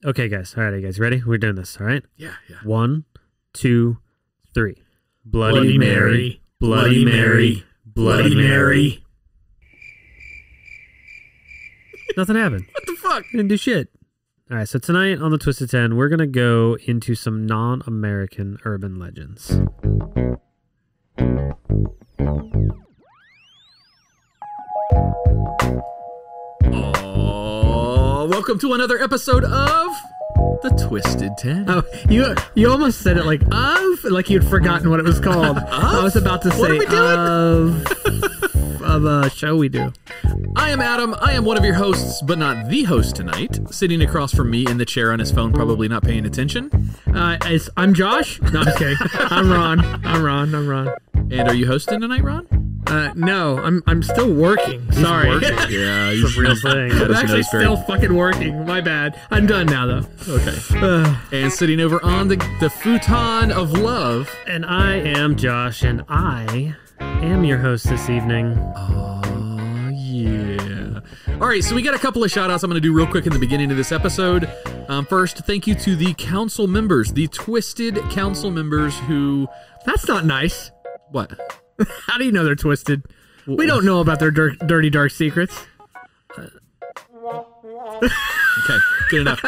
Okay, guys. All right, you guys ready? We're doing this, all right? Yeah. 1, 2, 3. Bloody Mary, Bloody Mary, Bloody Mary. Nothing happened. What the fuck? Didn't do shit. All right, so tonight on the Twisted 10, we're going to go into some non-American urban legends. Welcome to another episode of The Twisted 10. Oh, you almost said it like you'd forgotten what it was called. I was about to say What are we doing? of a show we do. I am Adam. I am one of your hosts, but not the host tonight. Sitting across from me in the chair on his phone, probably not paying attention. I'm Josh. No, I'm just kidding. I'm Ron. And are you hosting tonight, Ron? No, I'm still working. Sorry. Yeah, It's a real thing. I'm actually still fucking working. My bad. I'm done now, though. Okay. And sitting over on the futon of love. And I am Josh, and I am your host this evening. Oh, yeah. All right, so we got a couple of shout-outs I'm going to do real quick in the beginning of this episode. First, thank you to the council members, the Twisted council members who... That's not nice. What? How do you know they're twisted? We don't know about their dirty, dark secrets. Okay, good enough.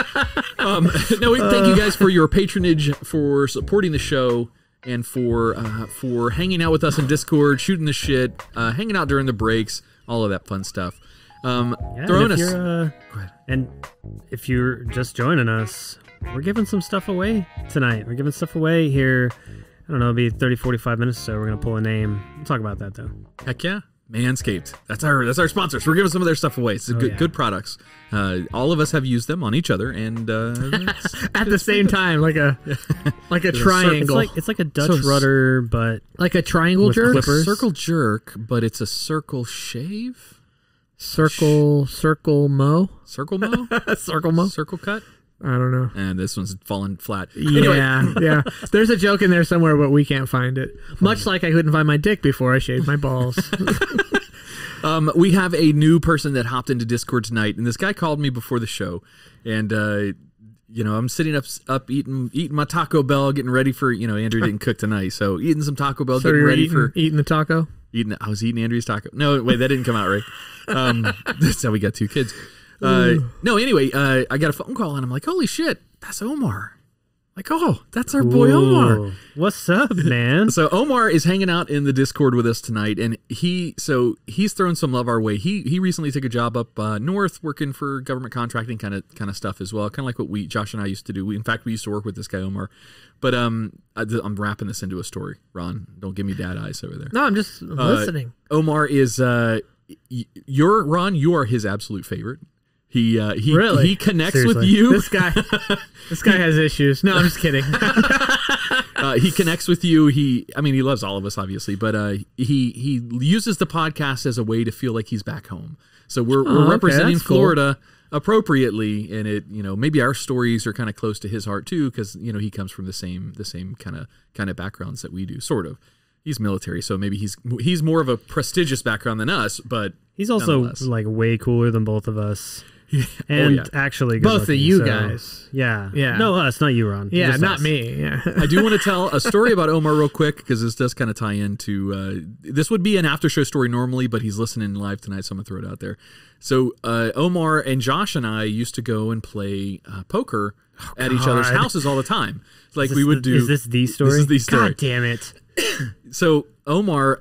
Thank you guys for your patronage, for supporting the show, and for hanging out with us in Discord, shooting the shit, hanging out during the breaks, all of that fun stuff. And if you're just joining us, we're giving some stuff away tonight. We're giving stuff away here. I don't know, it'll be 30, 45 minutes or so. We're going to pull a name. We'll talk about that, though. Heck yeah. Manscaped. That's our sponsors. We're giving some of their stuff away. It's good products. All of us have used them on each other, and at the same time, like a triangle. It's like a Dutch rudder, but like a triangle with jerk. clippers. Circle jerk, but it's a circle shave. Circle mo. Circle mo. Circle mo. Circle cut. I don't know. And this one's falling flat. Yeah. There's a joke in there somewhere, but we can't find it. Much like I couldn't find my dick before I shaved my balls. We have a new person that hopped into Discord tonight, and this guy called me before the show, and I'm sitting up eating my Taco Bell, getting ready for Andrew didn't cook tonight, so eating some Taco Bell, getting ready for eating the taco. I was eating Andrew's taco. No, wait, that didn't come out right. That's how we got two kids. I got a phone call and I'm like, holy shit, that's Omar. Like, oh, that's our boy Omar. What's up, man? So Omar is hanging out in the Discord with us tonight, and he's thrown some love our way. He recently took a job up north working for government contracting kind of stuff as well, kind of like what Josh and I used to do. In fact, we used to work with this guy Omar. But I'm wrapping this into a story. Ron, don't give me dad eyes over there. No, I'm just listening. Omar is Ron. You are his absolute favorite. He connects Seriously. with you. This guy has issues. No, I'm just kidding. He connects with you. He loves all of us, obviously, but he uses the podcast as a way to feel like he's back home. So we're representing Florida appropriately, and it maybe our stories are kind of close to his heart too, because he comes from the same kind of backgrounds that we do, sort of. He's military, so maybe he's more of a prestigious background than us, but he's also like way cooler than both of us. And actually both of you guys. Yeah. No, us, not you, Ron. Yeah, Just not us. me. Yeah. I do want to tell a story about Omar real quick, because this does kind of tie into this would be an after show story normally, but he's listening live tonight, so I'm gonna throw it out there. So Omar and Josh and I used to go and play poker at each other's houses all the time. Like we would do. Is this the story? This is the story. God damn it. So Omar,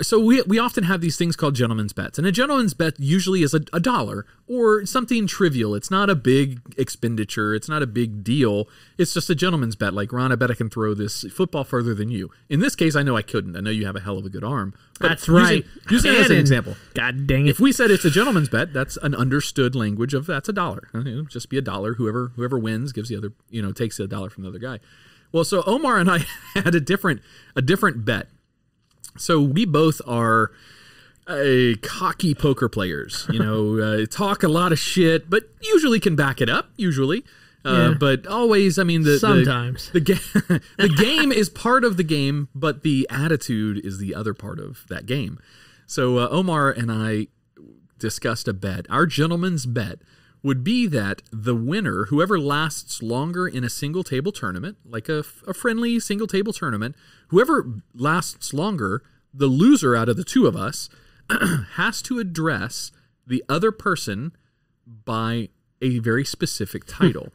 so we often have these things called gentleman's bets, and a gentleman's bet usually is $1 or something trivial. It's not a big expenditure. It's not a big deal. It's just a gentleman's bet. Like, Ron, I bet I can throw this football further than you. In this case, I know I couldn't. I know you have a hell of a good arm. That's right. Using it as an example. God dang it. If we said it's a gentleman's bet, that's an understood language of that's $1. It'll just be $1. Whoever wins gives the other, takes $1 from the other guy. Well, so Omar and I had a different bet. So we both are cocky poker players, talk a lot of shit, but usually can back it up, but always, sometimes the game is part of the game, but the attitude is the other part of that game. So Omar and I discussed a bet. Our gentleman's bet would be that the winner, whoever lasts longer in a single table tournament, like a friendly single table tournament, whoever lasts longer, the loser out of the two of us has to address the other person by a very specific title.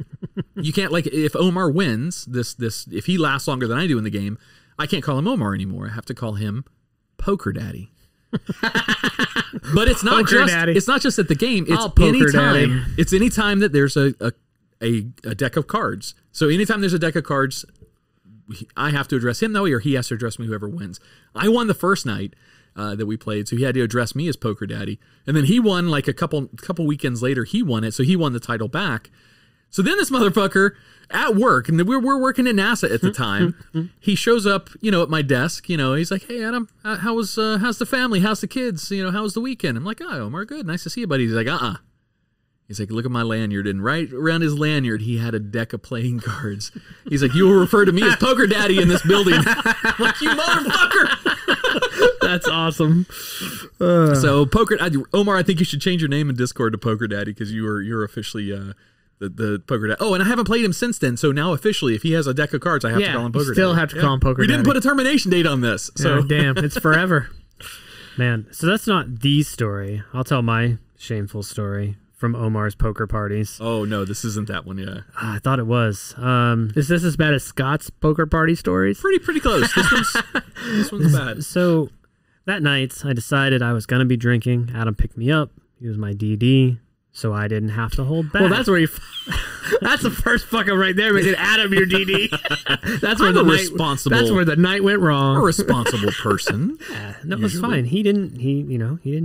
You can't, like, if Omar wins this, if he lasts longer than I do in the game, I can't call him Omar anymore. I have to call him Poker Daddy. But it's not just at the game. It's any time that there's a deck of cards. So anytime there's a deck of cards, I have to address him that way, or he has to address me, whoever wins. I won the first night that we played, so he had to address me as Poker Daddy, and then he won like a couple weekends later. He won it, so he won the title back. So then this motherfucker at work, and we're working at NASA at the time, he shows up, at my desk, he's like, "Hey, Adam, how's the family? How's the kids? How was the weekend?" I'm like, "Oh, Omar, good. Nice to see you, buddy." He's like, He's like, "Look at my lanyard." And right around his lanyard, he had a deck of playing cards. He's like, "You will refer to me as Poker Daddy in this building." I'm like, "You motherfucker." That's awesome. So Omar, I think you should change your name in Discord to Poker Daddy, because you're officially the Poker Daddy. Oh, and I haven't played him since then, so now officially, if he has a deck of cards, I have to call him Poker Daddy. Still have to call him Poker Daddy. We didn't put a termination date on this. So damn, it's forever. Man, so that's not the story. I'll tell my shameful story from Omar's poker parties. Oh no, this isn't that one. Yeah, I thought it was. Is this as bad as Scott's poker party stories? Pretty close. This one's bad. So that night, I decided I was gonna be drinking. Adam picked me up. He was my DD, so I didn't have to hold back. Well, that's where that's the first fuck up right there, making Adam your DD. That's where That's where the night went wrong. A responsible person. Yeah, no, it was fine. He didn't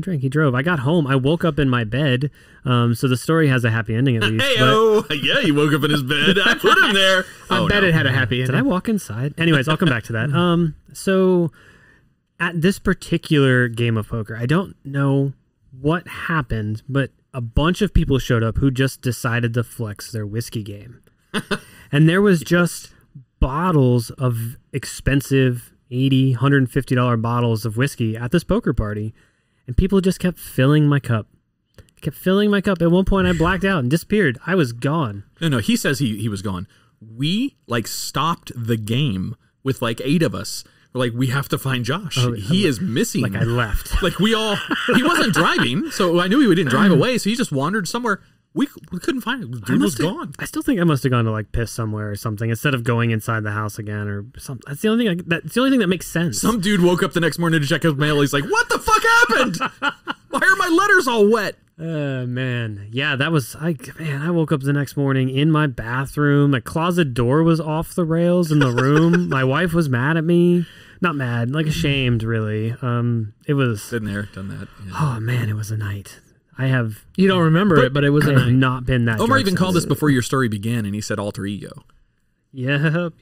drink. He drove. I got home. I woke up in my bed. So the story has a happy ending at least. Yeah, he woke up in his bed. I put him there. I bet it had a happy ending. Did I walk inside? Anyways, I'll come back to that. So at this particular game of poker, I don't know what happened, but a bunch of people showed up who just decided to flex their whiskey game. And there was just bottles of expensive $80, $150 bottles of whiskey at this poker party. And people just kept filling my cup. At one point, I blacked out and disappeared. I was gone. No, he says he was gone. We stopped the game with 8 of us. We're like, we have to find Josh. He is missing. I left. He wasn't driving, so I knew he didn't drive away, so he just wandered somewhere. We couldn't find him. Dude was gone. I still think I must have gone to piss somewhere or something instead of going inside the house again or something. That's the only thing that makes sense. Some dude woke up the next morning to check his mail. He's like, "What the fuck happened? Why are my letters all wet?" Man. Yeah, that was I woke up the next morning in my bathroom. My closet door was off the rails in the room. My wife was mad at me. Not mad, ashamed, really. It was... Been there, done that. Yeah. Oh, man, it was a night. You don't remember it, but it was a night. Not been that Omar even called us before your story began, and he said alter ego. Yep,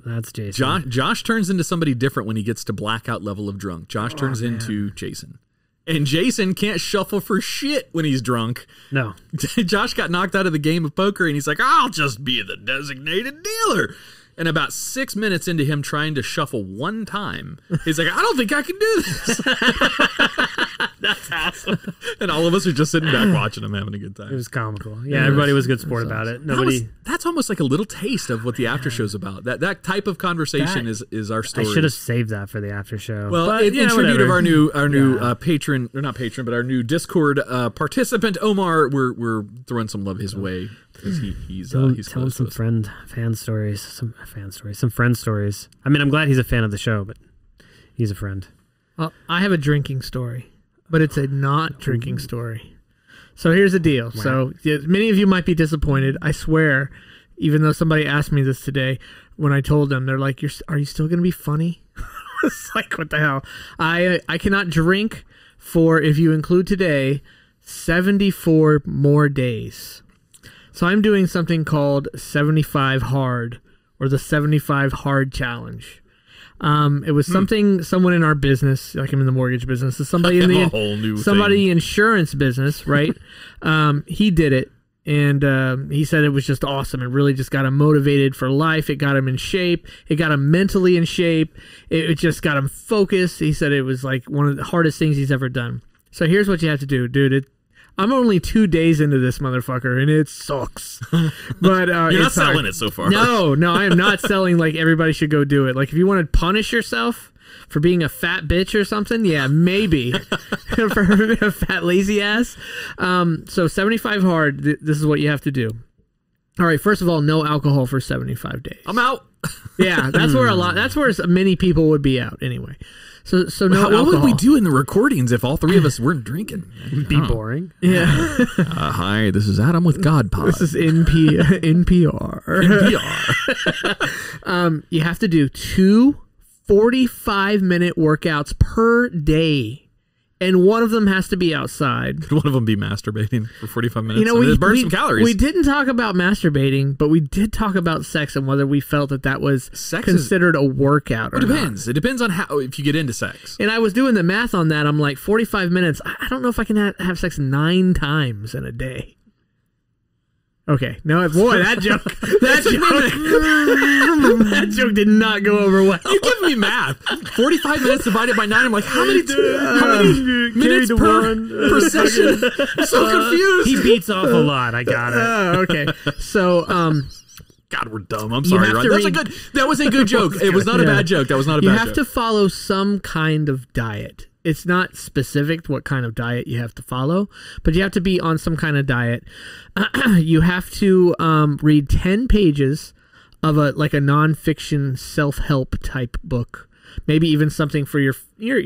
that's Jason. Josh turns into somebody different when he gets to blackout level of drunk. Josh turns into Jason. And Jason can't shuffle for shit when he's drunk. No. Josh got knocked out of the game of poker, and he's like, "I'll just be the designated dealer." And about 6 minutes into him trying to shuffle one time, he's like, "I don't think I can do this." That's awesome. And all of us are just sitting back watching him having a good time. It was comical. Yeah, everybody was a good sport about it. That's almost like a little taste of what the after show's about. That type of conversation is our story. I should have saved that for the after show. Well, in tribute of our new patron, or not patron, but our new Discord participant, Omar, we're throwing some love his way. He's telling some friend stories. I mean, I'm glad he's a fan of the show, but he's a friend. Well, I have a drinking story, but it's a not drinking story. So here's the deal. Wow. So many of you might be disappointed. I swear, even though somebody asked me this today, when I told them, they're like, "Are you still going to be funny?" It's like, what the hell? I cannot drink for, if you include today, 74 more days. So I'm doing something called 75 Hard, or the 75 Hard Challenge. It was someone in our business, like I'm in the mortgage business, somebody in the insurance business, right? He did it, and he said it was just awesome. It really just got him motivated for life. It got him in shape. It got him mentally in shape. It just got him focused. He said it was like one of the hardest things he's ever done. So here's what you have to do, dude. I'm only 2 days into this motherfucker, and it sucks. But you're not selling it so far. No, I am not selling like everybody should go do it. Like if you want to punish yourself for being a fat bitch or something, yeah, maybe. For a fat lazy ass. So 75 hard. This is what you have to do. All right. First of all, no alcohol for 75 days. I'm out. Yeah, that's where many people would be out anyway. So no alcohol. What would we do in the recordings if all three of us weren't drinking? It'd be boring. Yeah. Hi, this is Adam with God Pod. This is NPR. NPR. You have to do 2 45-minute workouts per day. And one of them has to be outside. Could one of them be masturbating for 45 minutes? You know, we burn some calories. We didn't talk about masturbating, but we did talk about sex and whether we felt that was considered a workout or not. It depends. It depends on how, if you get into sex. And I was doing the math on that. I'm like, 45 minutes. I don't know if I can have sex 9 times in a day. Okay. No, boy, that joke did not go over well. You're giving me math. 45 minutes divided by 9. I'm like, how many minutes per session? I'm so confused. He beats off a lot. I got it. Okay. So, God, we're dumb. I'm sorry, Ron. That was a good joke. It was not a bad joke. That was not a bad joke. You have to follow some kind of diet. It's not specific what kind of diet you have to follow, but you have to be on some kind of diet. You have to read 10 pages of a nonfiction self-help type book. Maybe even something for your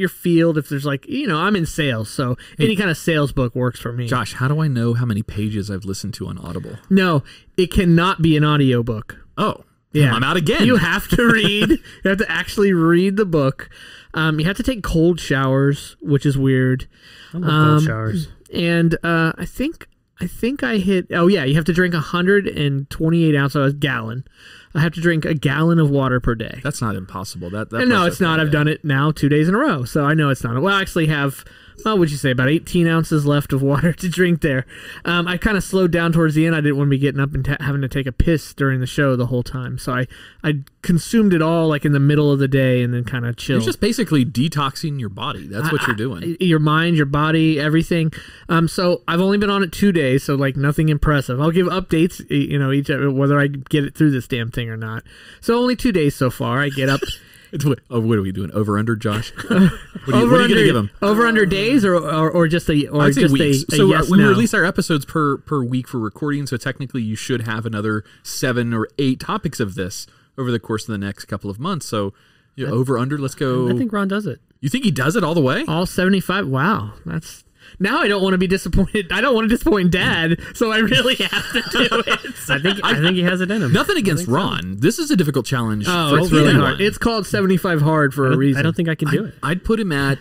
field. If there's I'm in sales, so any kind of sales book works for me. Josh, how do I know how many pages I've listened to on Audible? No, it cannot be an audiobook. Oh, yeah. I'm out again. You have to read. You have to actually read the book. You have to take cold showers, which is weird. I love cold showers. And I think I hit. Oh yeah, you have to drink 128 ounces, so a gallon. I have to drink a gallon of water per day. That's not impossible. No, it's not. I've done it now 2 days in a row, so I know it's not. Well, I actually have. What would you say? About 18 ounces left of water to drink there. I kind of slowed down towards the end. I didn't want to be getting up and having to take a piss during the show the whole time. So I consumed it all in the middle of the day and then kind of chilled. You're just basically detoxing your body. That's what you're doing. Your mind, your body, everything. So I've only been on it 2 days, so nothing impressive. I'll give updates, each whether I get it through this damn thing or not. So only 2 days so far. I get up. What are we doing? Over under, Josh? What are you going to give him? Over under days or just a I'd say weeks. So yes, we no. release our episodes per week for recording. So technically, you should have another 7 or 8 topics of this over the course of the next couple of months. So over under. Let's go. I think Ron does it. You think he does it all the way? All 75. Wow, that's. Now I don't want to be disappointed. I don't want to disappoint Dad, so I really have to do it. I think he has it in him. Nothing against Ron. So. This is a difficult challenge. Oh, it's really hard. It's called 75 hard for a reason. I don't think I can do it. I'd put him at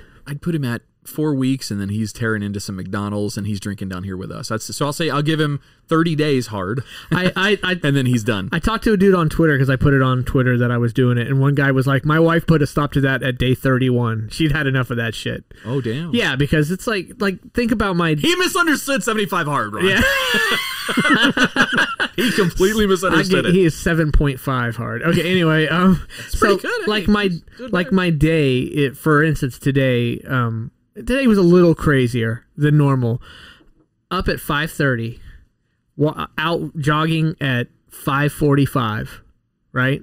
4 weeks, and then he's tearing into some McDonald's and he's drinking down here with us. So I'll give him 30 days hard. And then he's done. I talked to a dude on Twitter because I put it on Twitter that I was doing it, and one guy was like, "My wife put a stop to that at day 31. She'd had enough of that shit." Oh damn. Yeah, because it's like think about my. He misunderstood 75 hard, Ron. Yeah. He completely misunderstood it. He is 7.5 hard. Okay. Anyway, it's pretty good. My day. For instance, today. Today was a little crazier than normal. Up at 5:30, out jogging at 5:45, right?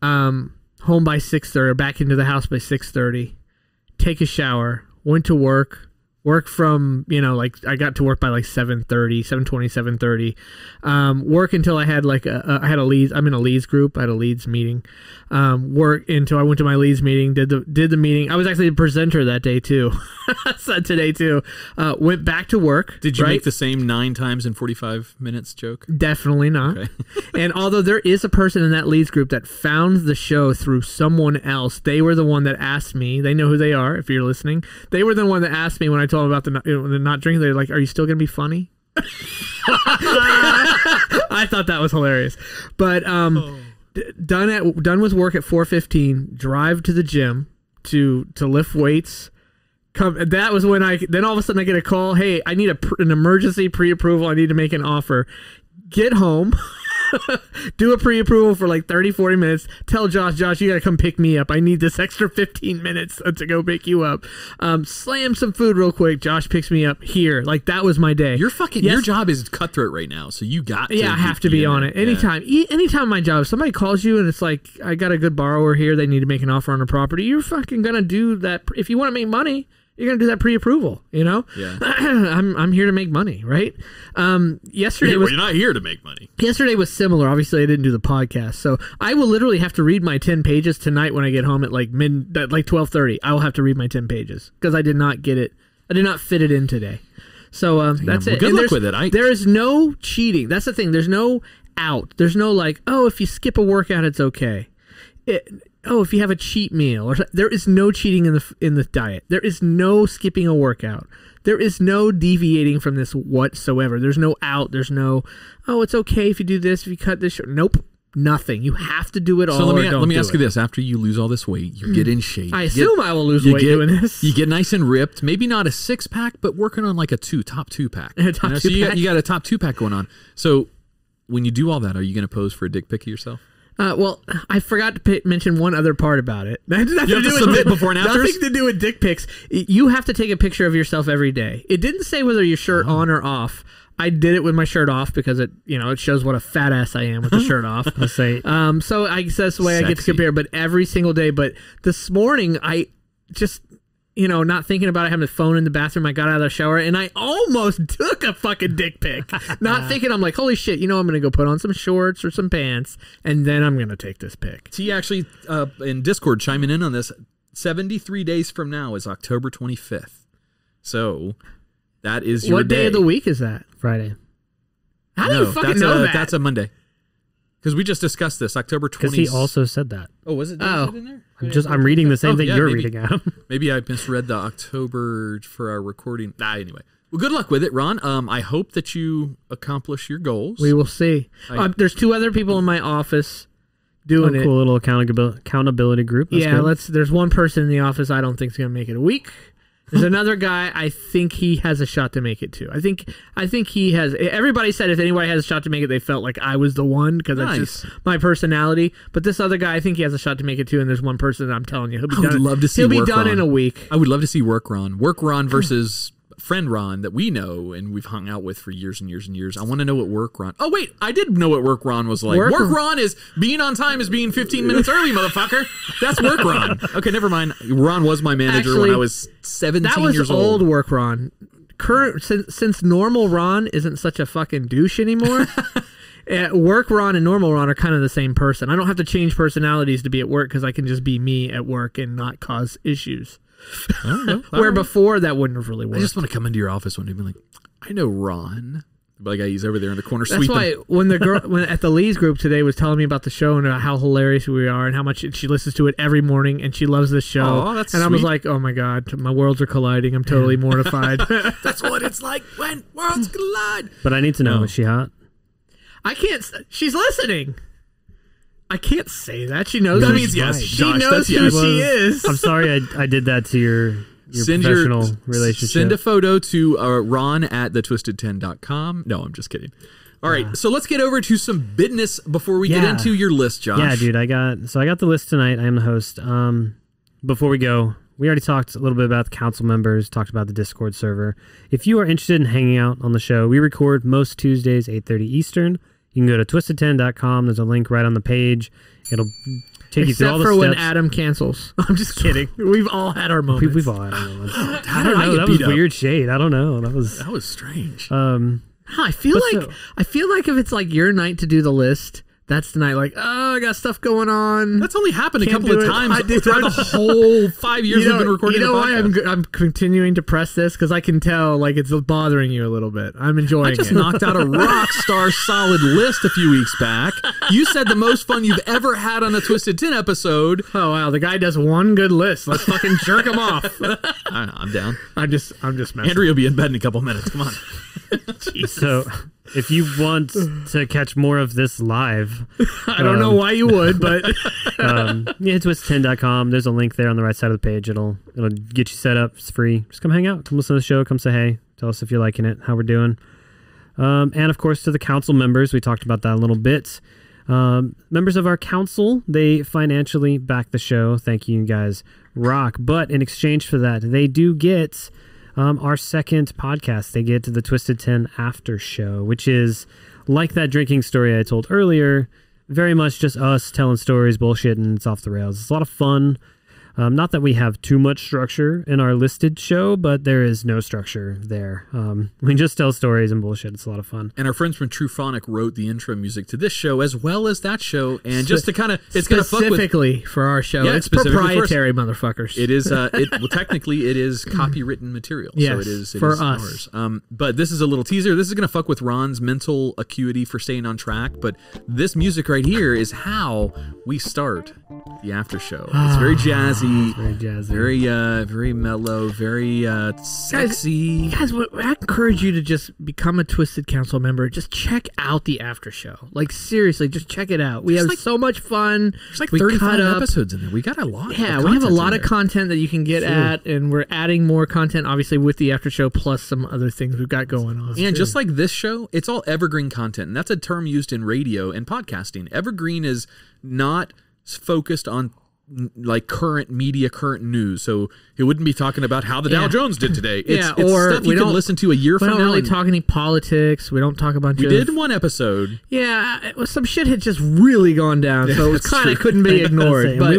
Home by 6:30, or back into the house by 6:30. Take a shower, went to work from, I got to work by 7:30, 7:20, 7:30. Work until I had I had a leads. I'm in a leads group. I had a leads meeting. Work until I went to my leads meeting. Did the meeting. I was actually the presenter that day too. Today too. Went back to work. Did you make the same 9 times in 45 minutes joke? Definitely not. Okay. And although there is a person in that leads group that found the show through someone else, they were the one that asked me. They know who they are. If you're listening, they were the one that asked me when I told them about the not drinking. They're like, "Are you still gonna be funny?" I thought that was hilarious. But done with work at 4:15. Drive to the gym to lift weights. That was when then all of a sudden I get a call. Hey, I need an emergency pre-approval. I need to make an offer. Get home. Do a pre-approval for like 30, 40 minutes. Tell Josh, you got to come pick me up. I need this extra 15 minutes to go pick you up. Slam some food real quick. Josh picks me up here. Like, that was my day. Your job is cutthroat right now, so you got to. Yeah, I have to be on it. Anytime. Anytime my job, if somebody calls you and it's like, I got a good borrower here, they need to make an offer on a property, you're fucking going to do that. If you want to make money, you're going to do that pre-approval, you know? Yeah. I'm here to make money, right? Yesterday was... You're not here to make money. Yesterday was similar. Obviously, I didn't do the podcast. So I will literally have to read my 10 pages tonight when I get home at like 12:30. I will have to read my 10 pages because I did not get it. I did not fit it in today. So that's it. Good luck with it. There is no cheating. That's the thing. There's no out. There's no like, oh, if you skip a workout, it's okay. If you have a cheat meal, there is no cheating in the diet. There is no skipping a workout. There is no deviating from this whatsoever. There's no out. There's no, oh, it's okay if you do this, if you cut this short. Nope, nothing. You have to do it all. So let me ask you this: after you lose all this weight, you get in shape. I assume I will lose weight doing this. You get nice and ripped. Maybe not a 6-pack, but working on like a top two pack. A top 2-pack. You got a top 2-pack going on. So when you do all that, are you going to pose for a dick pic of yourself? Well, I forgot to mention one other part about it. You have to submit before and afters? Nothing to do with dick pics. You have to take a picture of yourself every day. It didn't say whether your shirt on or off. I did it with my shirt off because it shows what a fat ass I am with the shirt off. Let's say, so I guess that's the way I get to compare. But every single day. But this morning, I just... not thinking about it, having the phone in the bathroom, I got out of the shower and I almost took a fucking dick pic. Not thinking, I'm like, holy shit, I'm going to go put on some shorts or some pants and then I'm going to take this pic. T actually, in Discord, chiming in on this, 73 days from now is October 25th. So that is your What day of the week is that? Friday. How do you fucking know that? That's a Monday. Because we just discussed this, October 20th. Because he also said that. Oh, was it? Oh. In there? I'm reading the same thing you're reading, Adam. Maybe I misread the October for our recording. Anyway. Well, good luck with it, Ron. I hope that you accomplish your goals. We will see. There's 2 other people in my office doing it. Cool little accountability group. That's good. There's one person in the office I don't think is going to make it a week. There's another guy, I think he has a shot to make it too. I think he has. Everybody said if anybody has a shot to make it, they felt like I was the one because that's just my personality. But this other guy, I think he has a shot to make it too. And there's one person that I'm telling you, he'll be done in a week. I would love to see Work Ron versus friend Ron that we know and we've hung out with for years and years and years. I want to know what Work Ron. Oh wait, I did know what Work Ron was like. Work Ron is being on time is being 15 minutes early, motherfucker. That's Work Ron. Okay, never mind. Ron was my manager when I was 17 years old. That was old Work Ron. Since normal Ron isn't such a fucking douche anymore. Work Ron and normal Ron are kind of the same person. I don't have to change personalities to be at work because I can just be me at work and not cause issues. Where before that wouldn't have really worked. I just want to come into your office one day and be like, I know Ron. But like, he's over there in the corner sweeping. That's why when the girl when at the Lee's group today was telling me about the show and how hilarious we are and how much she listens to it every morning and she loves this show. Oh, that's and sweet. I was like, oh my God, my worlds are colliding. I'm totally mortified. That's what it's like when worlds collide. But I need to know, is she hot? I can't. She's listening. I can't say that. She knows. That means yes. She Josh, knows who she is. I'm sorry I did that to your professional relationship. Send a photo to Ron at thetwistedten.com. No, I'm just kidding. All right, so let's get over to some business before we get into your list, Josh. Yeah, dude, I got the list tonight. I am the host. Before we go, we already talked a little bit about the council members, talked about the Discord server. If you are interested in hanging out on the show, we record most Tuesdays, 8:30 Eastern. You can go to twistedten.com. There's a link right on the page. It'll take you through all the steps. Except for when Adam cancels. I'm just kidding. We've all had our moments. We've all had our moments. I don't know. That was weird shade. I don't know. That was strange. I feel like if it's like your night to do the list, that's the night. Like, oh, I got stuff going on. That's only happened a couple of times throughout the whole 5 years we've been recording. You know why I'm continuing to press this? Because I can tell like it's bothering you a little bit. I'm enjoying it. I just knocked out a rock star solid list a few weeks back. You said the most fun you've ever had on a Twisted 10 episode. Oh wow, the guy does one good list. Let's fucking jerk him off. I don't know, I'm down. I'm just messing. Henry will be in bed in a couple minutes. Come on. So if you want to catch more of this live, I don't know why you would, but it's twist10.com. There's a link there on the right side of the page. It'll get you set up. It's free. Just come hang out. Come listen to the show. Come say hey. Tell us if you're liking it, how we're doing. And of course, to the council members, we talked about that a little bit. Members of our council, they financially back the show. Thank you, you guys rock. But in exchange for that, they do get our second podcast. They get the Twisted 10 After Show, which is like that drinking story I told earlier. Very much just us telling stories, bullshitting. It's off the rails. It's a lot of fun. Not that we have too much structure in our listed show, but there is no structure there. We just tell stories and bullshit. It's a lot of fun. And our friends from Truephonic wrote the intro music to this show as well as that show. And just to kind of, it's going to fuck with... Specifically for our show. Yeah, it's proprietary, motherfuckers. It is, well, technically, it is copywritten material. Yes, so it is for us. Ours. But this is a little teaser. This is going to fuck with Ron's mental acuity for staying on track. But this music right here is how we start the after show. It's very jazzy. Very jazzy. Very mellow, very sexy. Guys, I encourage you to just become a Twisted Council member. Just check out the after show. Like, seriously, just check it out. We have so much fun. There's like 35 episodes in there. We got a lot. Yeah, we have a lot of content that you can get at, and we're adding more content, obviously, with the after show, plus some other things we've got going on. And just like this show, it's all evergreen content, and that's a term used in radio and podcasting. Evergreen is not focused on like current media, current news. So it wouldn't be talking about how the Dow Jones did today. It's or stuff you can listen to a year from now. We don't really talk any politics. We don't talk about. We did one episode. Yeah, some shit had just really gone down, so it kind of couldn't be ignored. But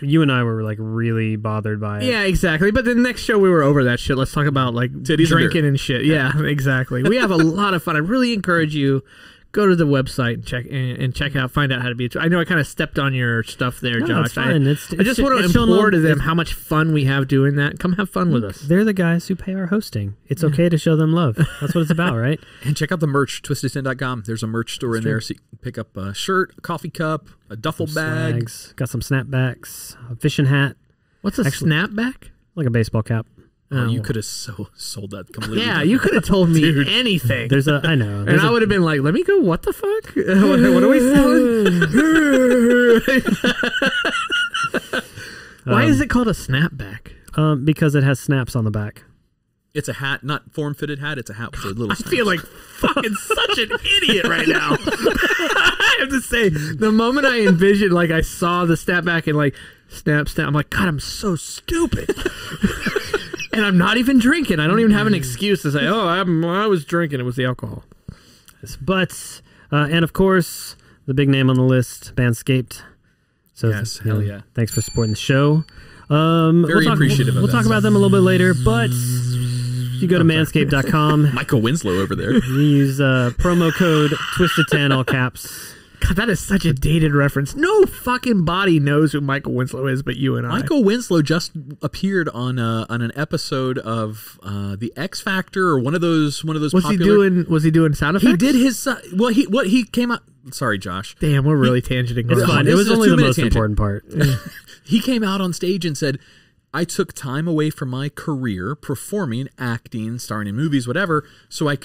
you and I were like really bothered by it. Yeah, exactly. But the next show we were over that shit. Let's talk about like drinking and shit. Yeah, exactly. We have a lot of fun. I really encourage you. Go to the website and check out, find out how to be. I know I kind of stepped on your stuff there, Josh. It's fine. I just want to implore to them how much fun we have doing that. Come have fun with us. They're the guys who pay our hosting. It's okay to show them love. That's what it's about, right? And check out the merch, twistedten.com. There's a merch store in there, so you can pick up a shirt, a coffee cup, a duffel bag. Snags. Got some snapbacks, a fishing hat. What's a snapback? Like a baseball cap. Oh, you could have sold that completely. Yeah, you could have told me anything. I know. And I would have been like, let me go, what the fuck? What are we selling? Why is it called a snapback? Because it has snaps on the back. It's a hat, not form-fitted hat. It's a hat with a little snaps. I feel like fucking such an idiot right now. I have to say, the moment I envisioned, like I saw the snapback and like, snap, I'm like, God, I'm so stupid. And I'm not even drinking. I don't even have an excuse to say, oh, I was drinking. It was the alcohol. But, and of course, the big name on the list, Manscaped. So, yes, hell yeah. Thanks for supporting the show. Very appreciative of that. We'll talk about them a little bit later, but you go to manscaped.com. Michael Winslow over there. You use promo code Twisted10, all caps. God, that is such a dated reference. No fucking body knows who Michael Winslow is, but you and I. Michael Winslow just appeared on an episode of the X Factor or one of those. Was popular... Was he doing sound effects? He did his. He came out. Sorry, Josh. Damn, we're really tangenting. It's fine. It was only the most important part. He came out on stage and said, I took time away from my career performing, acting, starring in movies, whatever, so he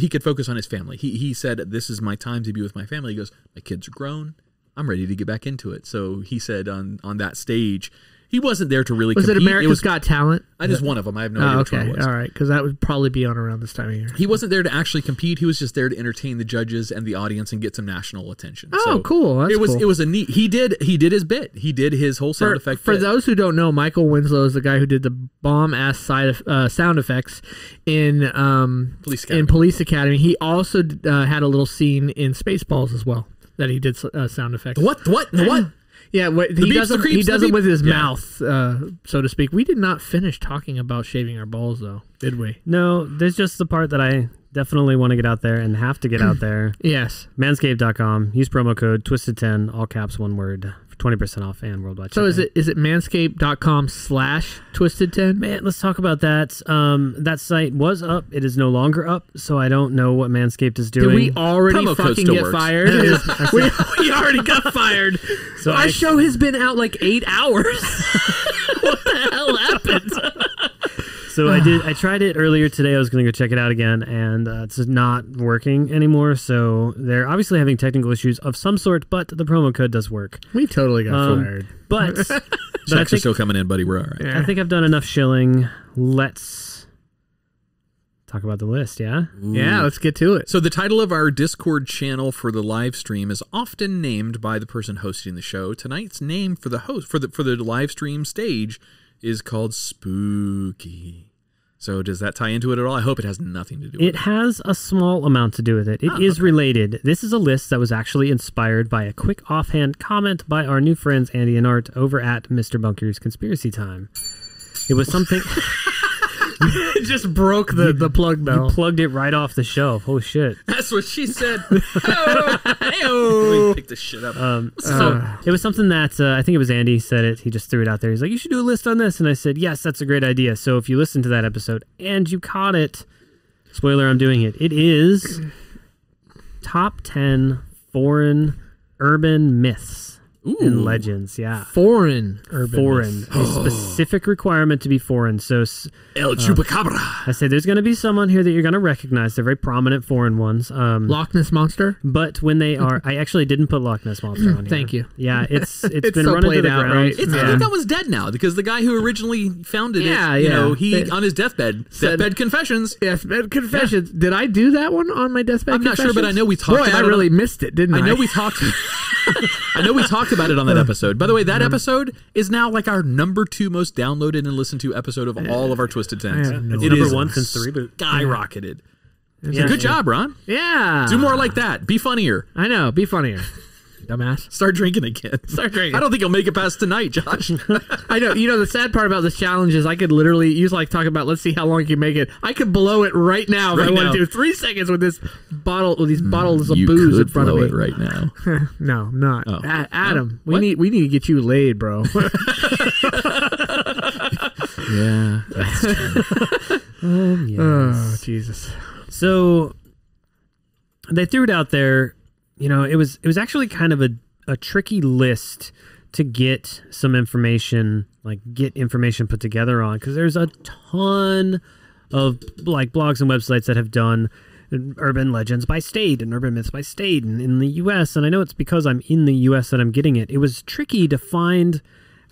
could focus on his family. He said, this is my time to be with my family. He goes, my kids are grown. I'm ready to get back into it. So he said on that stage, he wasn't there to really compete. Was it America's Got Talent? That is one of them. I have no idea which one it was. All right, because that would probably be on around this time of year. He wasn't there to actually compete. He was just there to entertain the judges and the audience and get some national attention. Oh, so cool. That's cool. It was a neat. He did his bit. He did his whole sound effect. For those who don't know, Michael Winslow is the guy who did the bomb ass sound effects in Police Academy. He also had a little scene in Spaceballs as well that he did sound effects. What? Yeah, he does it with his mouth, so to speak. We did not finish talking about shaving our balls, though, did we? No, there's just the part that I definitely want to get out there and have to get out there. Yes. Manscaped.com. Use promo code Twisted10, all caps, one word, for 20% off and worldwide. So is it manscaped.com/Twisted10? Man, let's talk about that. That site was up. It is no longer up, so I don't know what Manscaped is doing. Did we already fucking get fired? we already got fired. So our show has been out like 8 hours. What the hell happened? So I tried it earlier today. I was going to go check it out again, and it's not working anymore. So they're obviously having technical issues of some sort, but the promo code does work. We totally got fired. But checks are still coming in, buddy. We're all right. Yeah. I think I've done enough shilling. Let's talk about the list, yeah? Ooh. Yeah, let's get to it. So the title of our Discord channel for the live stream is often named by the person hosting the show. Tonight's name for the host for the live stream stage is called Spooky. So does that tie into it at all? I hope it has nothing to do with it. It has a small amount to do with it. It is related. This is a list that was actually inspired by a quick offhand comment by our new friends Andy and Art over at Mr. Bunker's Conspiracy Time. It was something... It just broke the plug bell. You plugged it right off the shelf. Oh, shit. That's what she said. Hey-oh. Pick this shit up. It was something that I think it was Andy said it. He just threw it out there. He's like, you should do a list on this. And I said, yes, that's a great idea. So if you listen to that episode and you caught it, spoiler, I'm doing it. It is top 10 foreign urban myths. Ooh. And legends, yeah. Foreign urban. Foreign. A specific requirement to be foreign. So El Chupacabra. I say there's going to be some on here that you're going to recognize. They're very prominent foreign ones. Loch Ness Monster? But when they are... I actually didn't put Loch Ness Monster on here. Thank you. Yeah, it's been so running to played the out, ground. right? I think that was dead now because the guy who originally founded he on his deathbed confessions. Yes, deathbed confessions. Yeah. Did I do that one on my deathbed confessions? I'm not sure, but I know we talked about it. I really missed it, didn't I? I know we talked... I know we talked about it on that episode. By the way, that episode is now like our number 2 most downloaded and listened to episode of all of our Twisted Tens. It's number 1 since the reboot. Skyrocketed. Yeah. So good job, Ron. Yeah. Do more like that. Be funnier. I know. Be funnier. Dumbass. Start drinking again. Start drinking. I don't think you'll make it past tonight, Josh. I know. You know, the sad part about this challenge is I could literally, you like talk about, let's see how long you can make it. I could blow it right now if I wanted to. 3 seconds with this bottle, with these bottles of booze in front of me. You could blow it right now. No, I'm not. Oh. Adam, we need to get you laid, bro. Yeah, that's true. Yes. Oh, Jesus. So they threw it out there. You know, it was actually kind of a tricky list to get some information, like get information put together on, because there's a ton of like blogs and websites that have done urban legends by state and urban myths by state and in the U.S. And I know it's because I'm in the U.S. that I'm getting it. It was tricky to find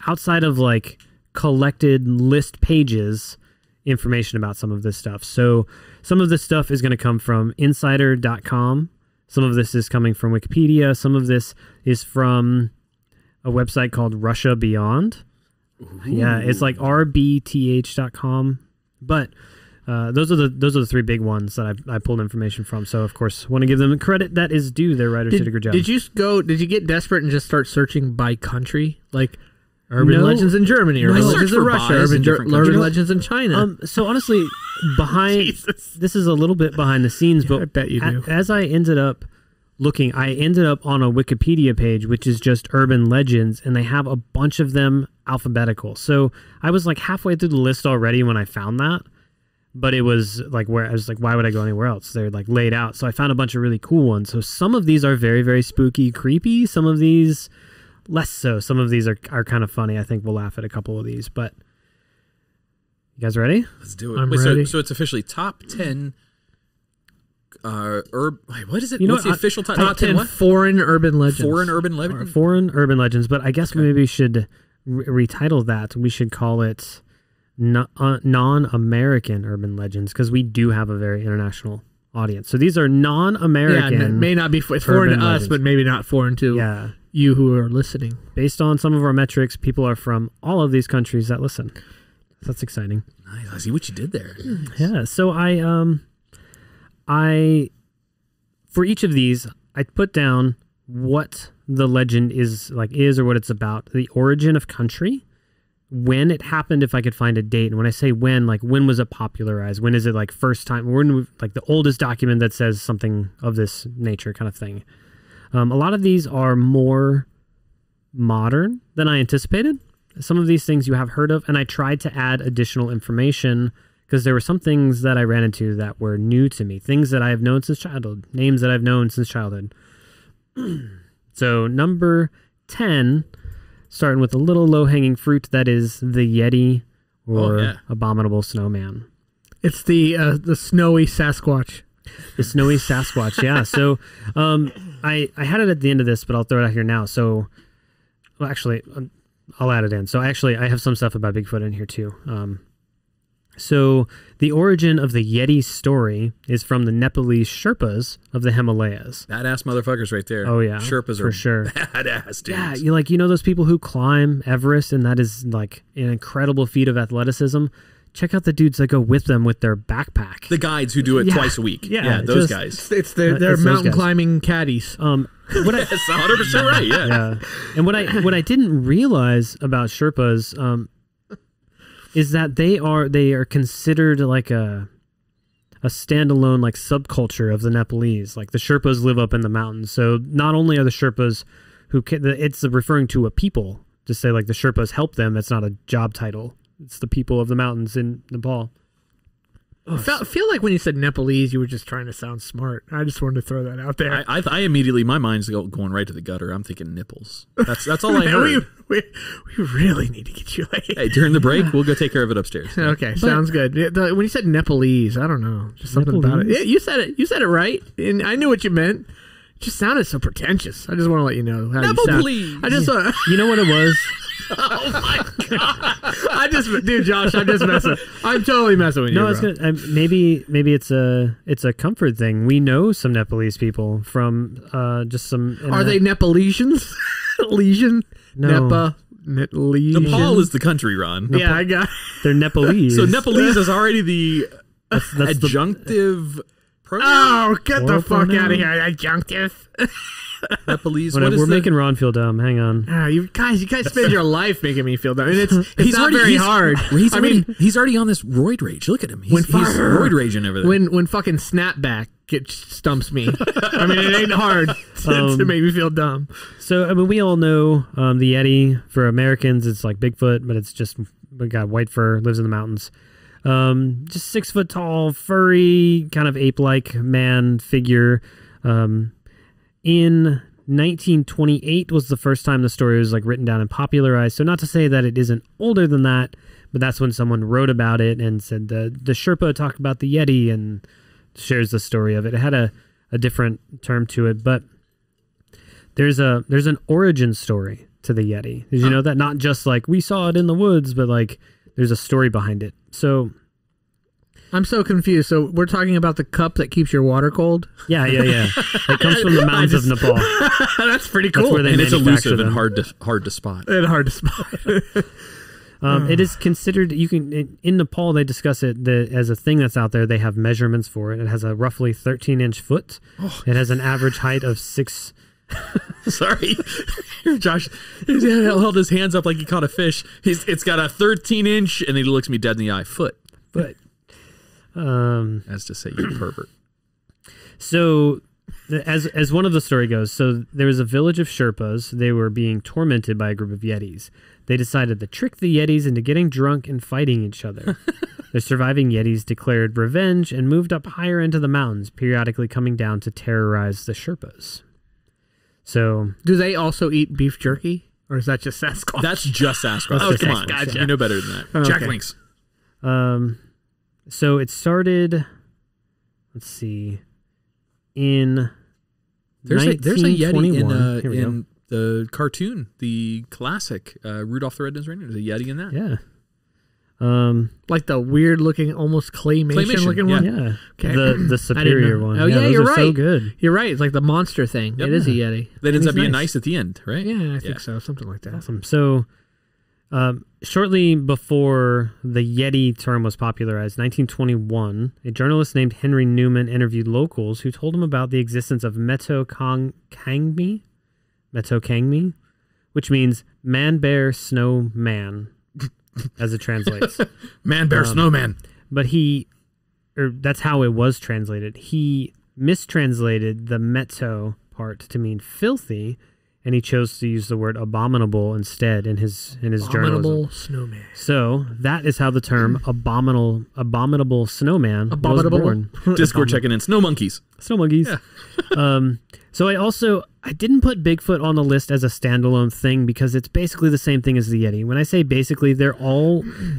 outside of like collected list pages information about some of this stuff. So some of this stuff is going to come from insider.com. Some of this is coming from Wikipedia. Some of this is from a website called Russia Beyond. Ooh. Yeah, it's like rbth.com. But those are the 3 big ones that I pulled information from. So of course, want to give them credit that is due. Their writers did a good job. Did you get desperate and just start searching by country, like urban legends in Germany, urban legends in Russia, urban legends in China? So honestly, behind this is a little bit behind the scenes, but I bet you do. As I ended up looking, I ended up on a Wikipedia page, which is just urban legends, and they have a bunch of them alphabetical. So I was like halfway through the list already when I found that, but it was like where I was like, why would I go anywhere else? They're like laid out. So I found a bunch of really cool ones. So some of these are very, very spooky, creepy. Some of these less so. Some of these are kind of funny. I think we'll laugh at a couple of these, but you guys ready? Let's do it. I'm ready. So it's officially top 10 what is it? You know What's the official top 10 what? foreign urban legends. Foreign urban legends? Foreign urban legends, but I guess maybe we should retitle that. We should call it non-American urban legends, because we do have a very international audience. So these are non-American. Yeah, may not be foreign to us, but maybe not foreign to you who are listening. Based on some of our metrics, people are from all of these countries that listen. So that's exciting. Nice. I see what you did there. Yeah. So I for each of these, I put down what the legend is or what it's about, the origin of country, when it happened, if I could find a date. And when I say when, like when was it popularized? When is it like first time? When, like the oldest document that says something of this nature kind of thing. A lot of these are more modern than I anticipated. Some of these things you have heard of, and I tried to add additional information because there were some things that I ran into that were new to me, things that I have known since childhood, names that I've known since childhood. So number 10, starting with a little low-hanging fruit, that is the Yeti or abominable snowman. It's the snowy Sasquatch. The snowy Sasquatch, yeah. So I had it at the end of this, but I'll throw it out here now. So, well, actually, I'll add it in. So actually, I have some stuff about Bigfoot in here too. So the origin of the Yeti story is from the Nepalese Sherpas of the Himalayas. Badass motherfuckers right there. Oh, yeah. Sherpas for are sure. badass dudes. Yeah, you know those people who climb Everest, and that is like an incredible feat of athleticism? Check out the dudes that go with them with their backpack. The guides who do it twice a week. Yeah, those guys. They're mountain climbing caddies. What I, That's 100% right, yeah. And what I didn't realize about Sherpas is that they are considered like a standalone like subculture of the Nepalese. Like the Sherpas live up in the mountains. So not only are the Sherpas it's referring to a people, to say like the Sherpas help them. It's not a job title. It's the people of the mountains in Nepal. I feel like when you said Nepalese, you were just trying to sound smart. I just wanted to throw that out there. I immediately, my mind's going right to the gutter. I'm thinking nipples. That's all I heard. we really need to get you laid. Hey, during the break, we'll go take care of it upstairs. Okay, sounds good. When you said Nepalese, I don't know, just something about it. Yeah, you said it. You said it right, and I knew what you meant. It just sounded so pretentious. I just want to let you know how Nepalese. you sound. You know what it was? Oh my god! Josh, I'm just messing. I'm totally messing with you. No, it's good. Maybe it's a comfort thing. We know some Nepalese people from just some. Are they Nepalesians? Legion? No. Legion? Nepal is the country, Ron. Yeah, I got. They're Nepalese. So Nepalese is already the that's adjunctive pronoun. Oh, get the fuck out of here! Adjunctive. Nepalese. Whatever, we're making Ron feel dumb. Hang on. You guys spend your life making me feel dumb. And it's not very hard. He's already on this roid rage. Look at him. He's roid raging over there. When fucking snapback stumps me, I mean, it ain't hard to make me feel dumb. So we all know the Yeti. For Americans, it's like Bigfoot, but it's just we got white fur, lives in the mountains. Just 6 foot tall, furry, kind of ape-like man figure. In 1928 was the first time the story was like written down and popularized. So not to say that it isn't older than that, but that's when someone wrote about it and said the Sherpa talked about the Yeti and shares the story of it. It had a different term to it, but there's an origin story to the Yeti. Did you know that? Not just like we saw it in the woods, but like there's a story behind it. So I'm so confused. So we're talking about the cup that keeps your water cold? Yeah. It comes from the mountains of Nepal. That's pretty cool. That's where they and it's elusive them. and hard to spot. It is considered, in Nepal, they discuss it as a thing that's out there. They have measurements for it. It has a roughly 13-inch foot. It has an average height of 6. Sorry. Josh he held his hands up like he caught a fish. It's got a 13-inch, and he looks me dead in the eye. Foot. As to say, you pervert. So, as one of the story goes, so there was a village of Sherpas. They were being tormented by a group of Yetis. They decided to trick the Yetis into getting drunk and fighting each other. The surviving Yetis declared revenge and moved up higher into the mountains, periodically coming down to terrorize the Sherpas. So, do they also eat beef jerky, or is that just Sasquatch? That's just Sasquatch. Come on, gotcha. You know better than that. Okay. Jack Links. So it started, let's see, in there's a Yeti in the cartoon, the classic Rudolph the Red-Nosed Reindeer. There's a Yeti in that. Yeah. Like the weird looking, almost claymation looking one. Yeah. Okay. The superior one. Oh yeah, you're right. So good. You're right. It's like the monster thing. Yep. It is a Yeti. That ends up being nice at the end, right? Yeah, I think so. Something like that. Awesome. So, shortly before the Yeti term was popularized, 1921, a journalist named Henry Newman interviewed locals who told him about the existence of Metokangmi, which means man, bear, snow, man, as it translates. Man, bear, snowman. But that's how it was translated. He mistranslated the meto part to mean filthy, and he chose to use the word abominable instead in his journalism. Abominable snowman. So that is how the term abominable snowman was born. Discord checking in. Snow monkeys. Snow monkeys. Yeah. So I didn't put Bigfoot on the list as a standalone thing because it's basically the same thing as the Yeti. When I say basically, they're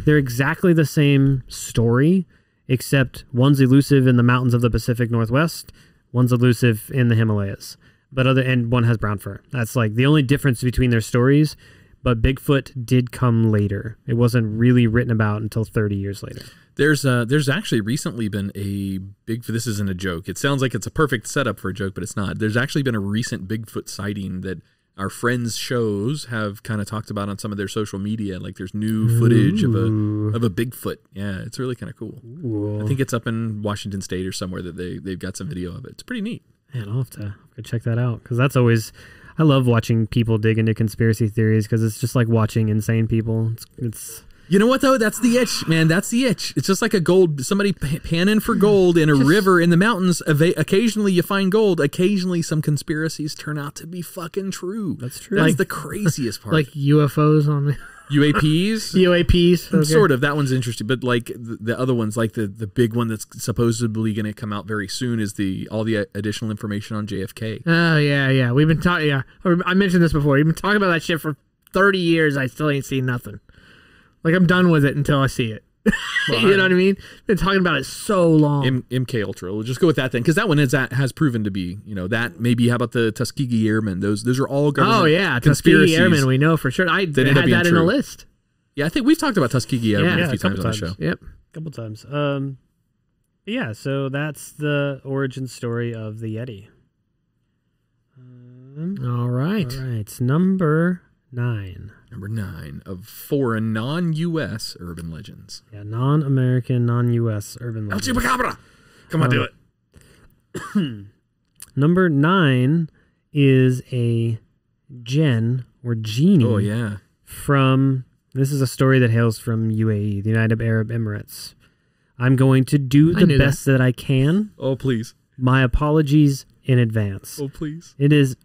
exactly the same story, except one's elusive in the mountains of the Pacific Northwest, one's elusive in the Himalayas. And one has brown fur. That's like the only difference between their stories. But Bigfoot did come later. It wasn't really written about until 30 years later. There's actually recently been a this isn't a joke. It sounds like it's a perfect setup for a joke, but it's not. There's actually been a recent Bigfoot sighting that our friends' shows have kind of talked about on some of their social media. Like there's new footage of a Bigfoot. Yeah, it's really kind of cool. Ooh. I think it's up in Washington State or somewhere that they've got some video of it. It's pretty neat. Man, I'll have to go check that out because that's always. I love watching people dig into conspiracy theories because it's just like watching insane people. It's you know what though? That's the itch, man. That's the itch. It's just like somebody panning for gold in a river in the mountains. Occasionally you find gold. Occasionally some conspiracies turn out to be fucking true. That's true. That's the craziest part. Like UFOs on the UAPs? UAPs. Okay. Sort of. That one's interesting. But like the other ones, like the big one that's supposedly going to come out very soon is all the additional information on JFK. Oh, yeah. We've been talking, I mentioned this before. You've been talking about that shit for 30 years. I still ain't seen nothing. Like, I'm done with it until I see it. Well, you know what I mean? Been talking about it so long. MK Ultra. We'll just go with that then, because that one has proven to be, that maybe. How about the Tuskegee Airmen? Those are all government. Oh yeah, Tuskegee Airmen. We know for sure. I had that in a list. Yeah, I think we've talked about Tuskegee Airmen a few times on the show. Yep, a couple times. Yeah. So that's the origin story of the Yeti. All right. Number 9. Number 9 of foreign non-U.S. urban legends. Yeah, non-American, non-U.S. urban legends. El Chupacabra! Come on, do it. Number 9 is a genie. Oh, yeah. This is a story that hails from UAE, the United Arab Emirates. I'm going to do the best that I can. Oh, please. My apologies in advance. Oh, please. It is...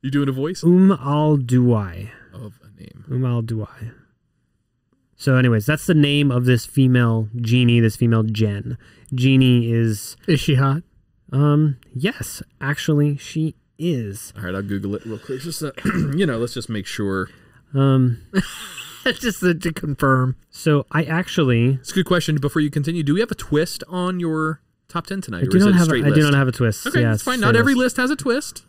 You doing a voice? Al-Duwai. Of a name. Al-Duwai. So anyways, that's the name of this female genie, this female Jen. Genie is... Is she hot? Yes, actually she is. All right, I'll Google it real quick. Just let's just make sure. Just to confirm. So I actually... It's a good question. Before you continue, do we have a twist on your top 10 tonight? I do not have a twist. Okay, that's fine. Not every list has a twist.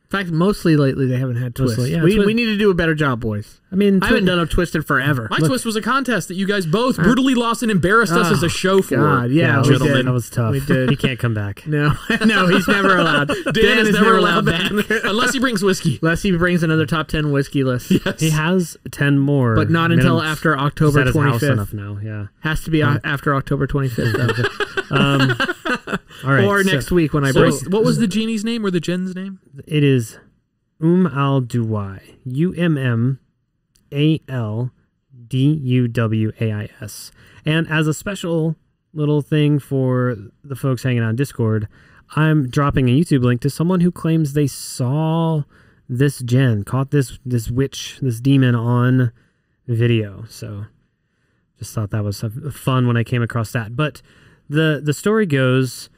In fact, mostly lately they haven't had twists. Yeah, we need to do a better job, boys. I mean, I haven't done a twist in forever. My twist was a contest that you guys both brutally lost and embarrassed us as a show for. God, yeah, we did. That was tough. We did. He can't come back. No, he's never allowed. Dan is never allowed back. Unless he brings whiskey. Unless he brings another top 10 whiskey list. Yes. He has 10 more. But not until after October 25th. Enough now, yeah. Has to be after October 25th. All right. Or next week when I break. What was the genie's name or the Jen's name? It is... Al-Duwai. UMMALDUWAIS. And as a special little thing for the folks hanging on Discord, I'm dropping a YouTube link to someone who claims they saw this Jen, caught this witch, this demon on video. So just thought that was fun when I came across that. But the story goes,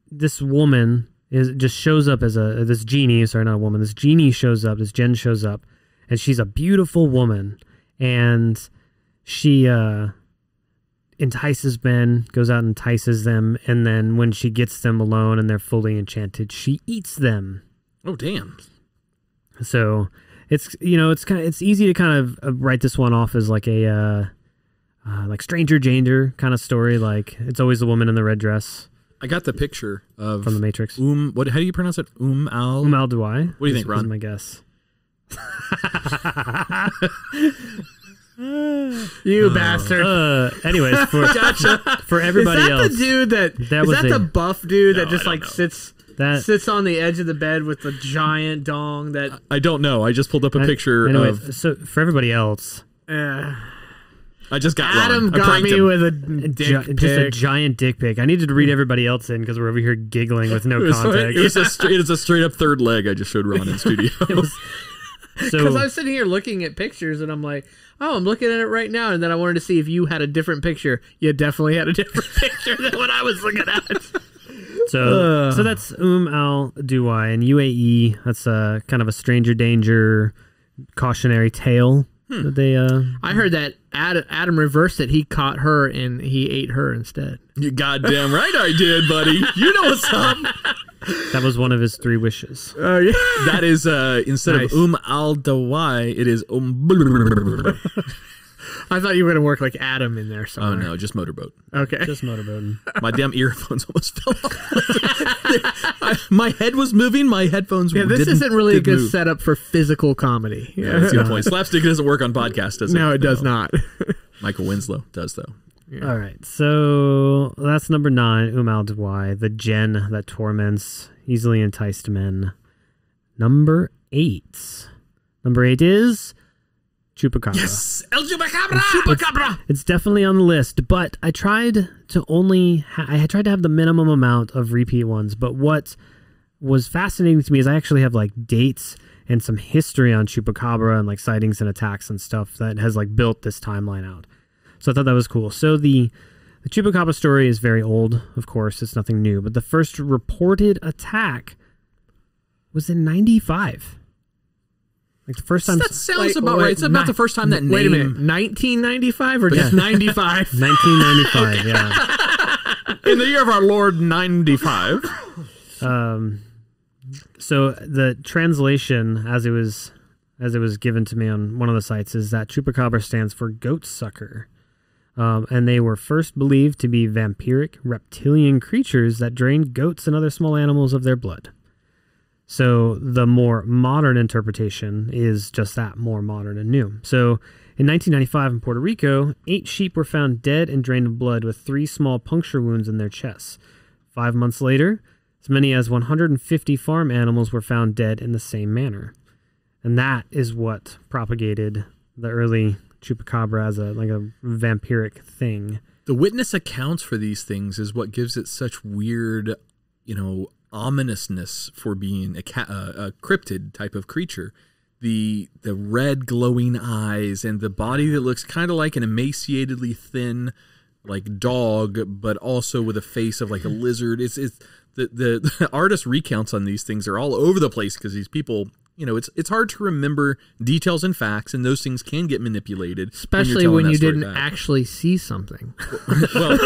this woman just shows up as this genie. Sorry, not a woman. This genie shows up. This Jen shows up, and she's a beautiful woman, and she entices men, goes out and entices them, and then when she gets them alone and they're fully enchanted, she eats them. Oh, damn! So it's easy to kind of write this one off as like a like Stranger Danger kind of story. Like it's always the woman in the red dress. I got the picture of from the Matrix. How do you pronounce it? Al-Duwai. What do you think, Ron? Is my guess. You bastard. Anyways, for everybody else, is that the dude the buff dude that just sits on the edge of the bed with the giant dong? That I don't know. I just pulled up a picture of. So for everybody else. I just got Adam wrong. got me with a dick pic. Just a giant dick pic. I needed to read everybody else in because we're over here giggling with no context. It's a straight up third leg I just showed Ron in studio. Because I'm sitting here looking at pictures and I'm like, oh, I'm looking at it right now. And then I wanted to see if you had a different picture. You definitely had a different picture than what I was looking at. So that's Al-Duwai in UAE. That's kind of a Stranger Danger cautionary tale. That they, I heard that Adam reversed it. He caught her and he ate her instead. You goddamn right I did, buddy. You know what's up. That was one of his 3 wishes. Yeah. That is instead of Al-Duwai, it is I thought you were going to work like Adam in there somewhere. Oh, no, just motorboat. Okay. Just motorboating. My damn earphones almost fell off. My head was moving. My headphones this isn't really a good move. setup for physical comedy. Yeah, that's a good point. Slapstick doesn't work on podcasts, does it? No, it does not. Michael Winslow does, though. Yeah. All right, so that's number 9, Umaldwai, the Djinn that torments easily enticed men. Number 8. Number 8 is Chupacabra. Yes! El Chupacabra! It's definitely on the list, but I tried to I tried to have the minimum amount of repeat ones, but what was fascinating to me is I actually have like dates and some history on Chupacabra and like sightings and attacks and stuff that has like built this timeline out. So I thought that was cool. So the Chupacabra story is very old, of course. It's nothing new. But the first reported attack was in 95. Like the first time. That sounds about right. It's about the first time that name. Wait a minute. 1995 or just 95? 1995, yeah. In the year of our Lord, 95. So the translation, as it was given to me on one of the sites, is that Chupacabra stands for goat sucker. And they were first believed to be vampiric reptilian creatures that drained goats and other small animals of their blood. So the more modern interpretation is just that, more modern and new. So in 1995 in Puerto Rico, 8 sheep were found dead and drained of blood with 3 small puncture wounds in their chests. 5 months later, as many as 150 farm animals were found dead in the same manner. And that is what propagated the early Chupacabra as a vampiric thing. The witness accounts for these things is what gives it such weird, ominousness for being a cryptid type of creature. The red glowing eyes and the body that looks kind of like an emaciatedly thin like dog, but also with a face of like a lizard. It's the artist recounts on these things are all over the place because these people, it's hard to remember details and facts, and those things can get manipulated. Especially when you didn't actually see something. Well,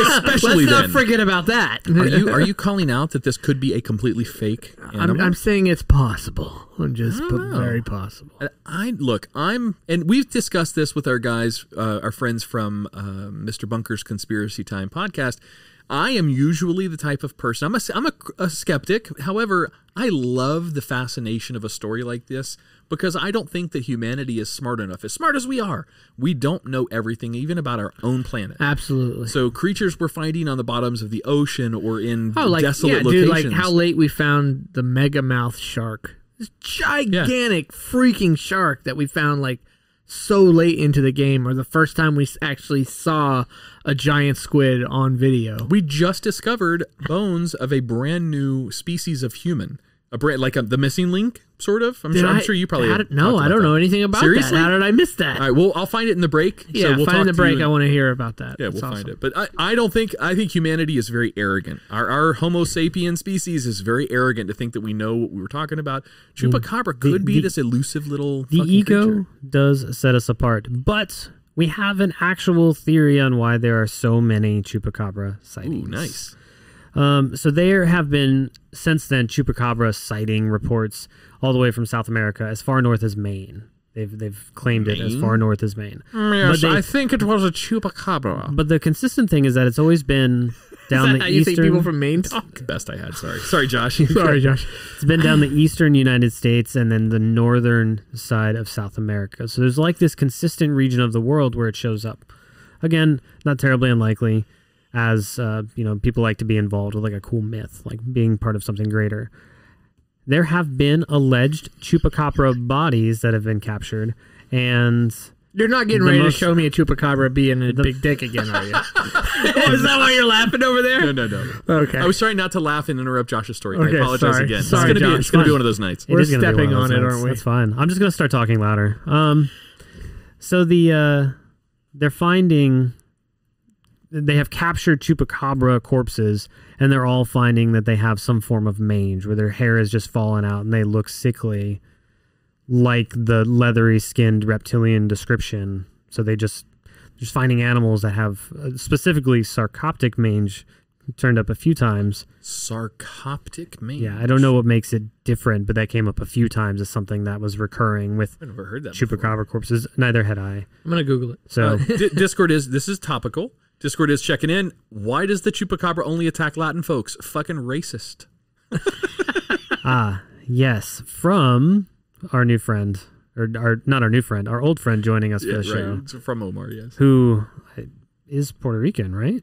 especially Let's not forget about that. Are you calling out that this could be a completely fake animal? I'm saying it's possible. Very possible. And we've discussed this with our guys, our friends from Mr. Bunker's Conspiracy Time podcast. I am usually the type of person, I'm a skeptic. However, I love the fascination of a story like this because I don't think that humanity is smart enough. As smart as we are, we don't know everything, even about our own planet. Absolutely. So creatures we're finding on the bottoms of the ocean or in desolate locations. Dude, like how late we found the mega mouth shark. This gigantic freaking shark that we found like so late into the game, or the first time we actually saw a giant squid on video. We just discovered bones of a brand new species of human, the missing link, sort of. I'm sure you probably no, I don't know anything about Seriously? that. How did I miss that? All right, well, I'll find it in the break. Yeah, so we'll find talk the break. I want to hear about that. Yeah, That's we'll awesome. find it. But I think humanity is very arrogant. Our Homo sapien species is very arrogant to think that we know what we were talking about. Chupacabra could be this elusive little The ego creature. does set us apart, but we have an actual theory on why there are so many Chupacabra sightings. Ooh, nice. So there have been, since then, Chupacabra sighting reports all the way from South America as far north as Maine. They've claimed it as far north as Maine. Yes, I think it was a Chupacabra. But the consistent thing is that it's always been down the you eastern... think people from Maine talk? Best I had, sorry Josh. Sorry, Josh. It's been down the eastern United States and then the northern side of South America. So there's like this consistent region of the world where it shows up. Again, not terribly unlikely, as people like to be involved with like a cool myth, like being part of something greater. There have been alleged Chupacabra bodies that have been captured, and you're not getting ready to show me a Chupacabra being a big dick again, are you? Is that why you're laughing over there? No. Okay. I was trying not to laugh and interrupt Josh's story. Okay, I apologize sorry. again. Sorry, it's going to be one of those nights. We're stepping on it, aren't we? That's fine. I'm just going to start talking louder. So they're finding... They have captured Chupacabra corpses, and they're all finding that they have some form of mange, where their hair is just fallen out and they look sickly, like the leathery-skinned reptilian description. So they just finding animals that have specifically sarcoptic mange turned up a few times. Sarcoptic mange. Yeah, I don't know what makes it different, but that came up a few times as something that was recurring with I've never heard that chupacabra corpses. Neither had I. I'm going to Google it. So Discord this is topical. Discord is checking in. Why does the chupacabra only attack Latin folks? Fucking racist. Yes, from our new friend, or not our new friend, our old friend joining us for the show. It's from Omar, yes. Who is Puerto Rican, right?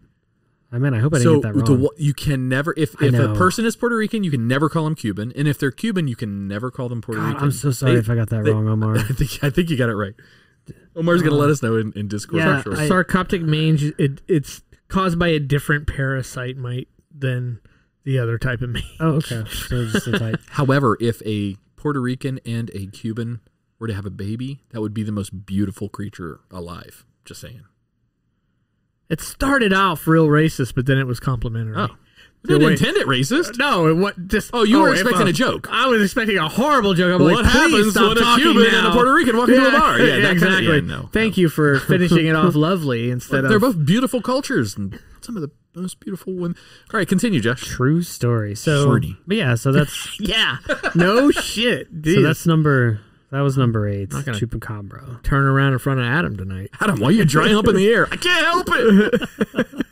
I hope I didn't get that wrong. You can never, if a person is Puerto Rican, you can never call them Cuban. And if they're Cuban, you can never call them Puerto Rican. I'm so sorry if I got that wrong, Omar. I think you got it right. Omar's going to let us know in Discord. Yeah, sure. Sarcoptic mange, it's caused by a different parasite mite than the other type of mange. Oh, okay. So just a type. However, if a Puerto Rican and a Cuban were to have a baby, that would be the most beautiful creature alive. Just saying. It started off real racist, but then it was complimentary. Oh. Didn't intend it racist. No, it just. Oh, you were expecting a joke. I was expecting a horrible joke. I'm what happens when a Cuban and a Puerto Rican walk into a bar? Yeah, exactly. Thank you for finishing it off lovely instead of. They're both beautiful cultures and some of the most beautiful women. All right, continue, Josh. True story. So, but yeah, so that's yeah, no shit. Dude. So that was number 8. Chupacabra. Turn around in front of Adam tonight. Adam, why are you drying up in the air? I can't help it.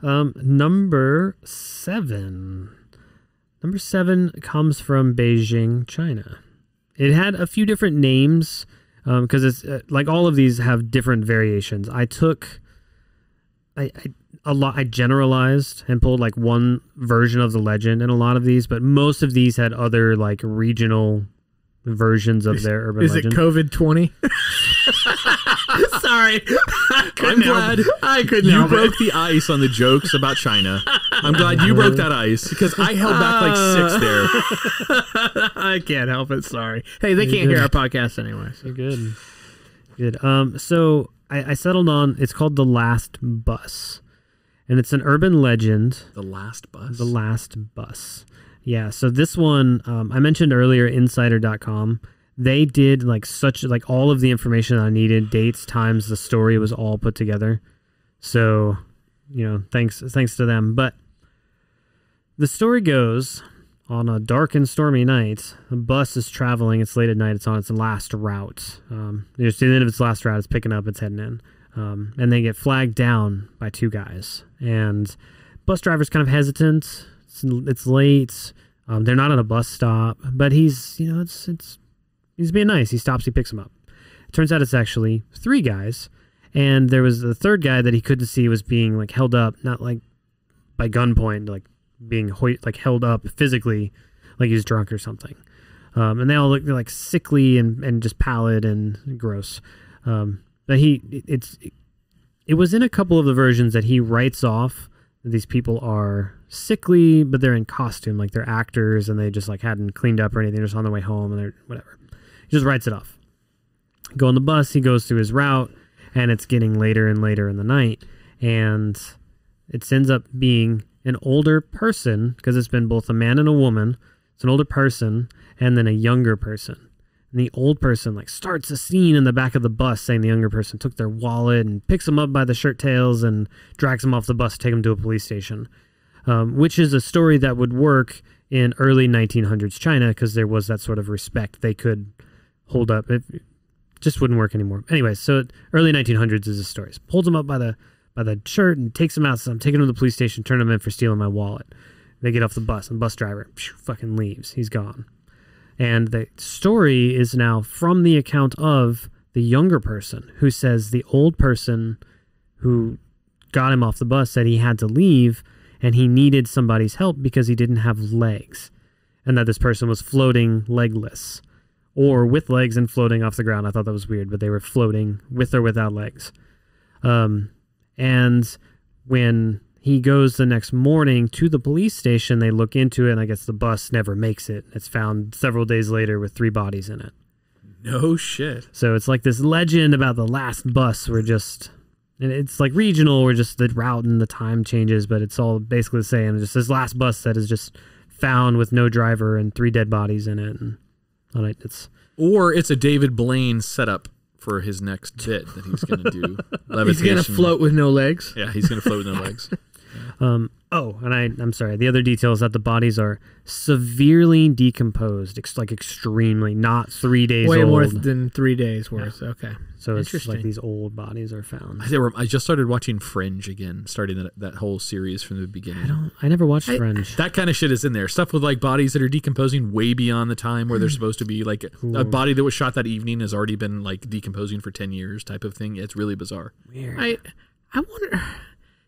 Number 7. Number 7 comes from Beijing, China. It had a few different names because it's like all of these have different variations. I generalized and pulled like one version of the legend in a lot of these, but most of these had other like regional versions of their urban legend. Is it COVID-20? Sorry. I'm glad you broke the ice on the jokes about China. I'm glad you broke that ice because I held back like 6 there. I can't help it. Sorry. Hey, they can't hear our podcast anyway. So good. So I settled on, it's called The Last Bus. And it's an urban legend. The Last Bus? The Last Bus. Yeah, so this one, I mentioned earlier, insider.com. They did like all of the information I needed, dates, times, the story was all put together. So, thanks to them. But the story goes, on a dark and stormy night, a bus is traveling. It's late at night. It's on its last route. It's the end of its last route. It's picking up. It's heading in. And they get flagged down by 2 guys. And bus driver's kind of hesitant. It's late. They're not at a bus stop, but he's being nice. He stops. He picks him up. It turns out it's actually 3 guys, and there was the 3rd guy that he couldn't see was being like held up, not like by gunpoint, like being held up physically, like he was drunk or something. And they all look like sickly and just pallid and gross. But it was in a couple of the versions that he writes off that these people are sickly, but they're in costume, like they're actors and they just like hadn't cleaned up or anything, they're just on their way home and they're whatever. He just writes it off. Go on the bus, he goes through his route, and it's getting later and later in the night, and it ends up being an older person, because it's been both a man and a woman. It's an older person and then a younger person. And the old person like starts a scene in the back of the bus saying the younger person took their wallet and picks them up by the shirt tails and drags them off the bus to take them to a police station, which is a story that would work in early 1900s China because there was that sort of respect they could hold up. It just wouldn't work anymore. Anyway, so early 1900s is the story. So holds them up by the shirt and takes them out. So I'm taking them to the police station, turn them in for stealing my wallet. They get off the bus and the bus driver fucking leaves. He's gone. And the story is now from the account of the younger person who says the old person who got him off the bus said he had to leave and he needed somebody's help because he didn't have legs, and that this person was floating legless or with legs and floating off the ground. I thought that was weird, but they were floating with or without legs. And when he goes the next morning to the police station, they look into it, and I guess the bus never makes it. It's found several days later with 3 bodies in it. No shit. So it's like this legend about the last bus where just, and it's like regional, where just the route and the time changes, but it's all basically the same. Just this last bus that is just found with no driver and 3 dead bodies in it. And or it's a David Blaine setup for his next bit that he's going to do. He's going to float with no legs. Yeah, he's going to float with no legs. I'm sorry. The other detail is that the bodies are severely decomposed, like extremely, not 3 days Way old. more than 3 days worth. Yeah. Okay. So it's like these old bodies are found. I just started watching Fringe again, starting that whole series from the beginning. I never watched Fringe. That kind of shit is in there. Stuff with like bodies that are decomposing way beyond the time where they're supposed to be. Like a body that was shot that evening has already been like decomposing for 10 years type of thing. It's really bizarre. Weird. I wonder...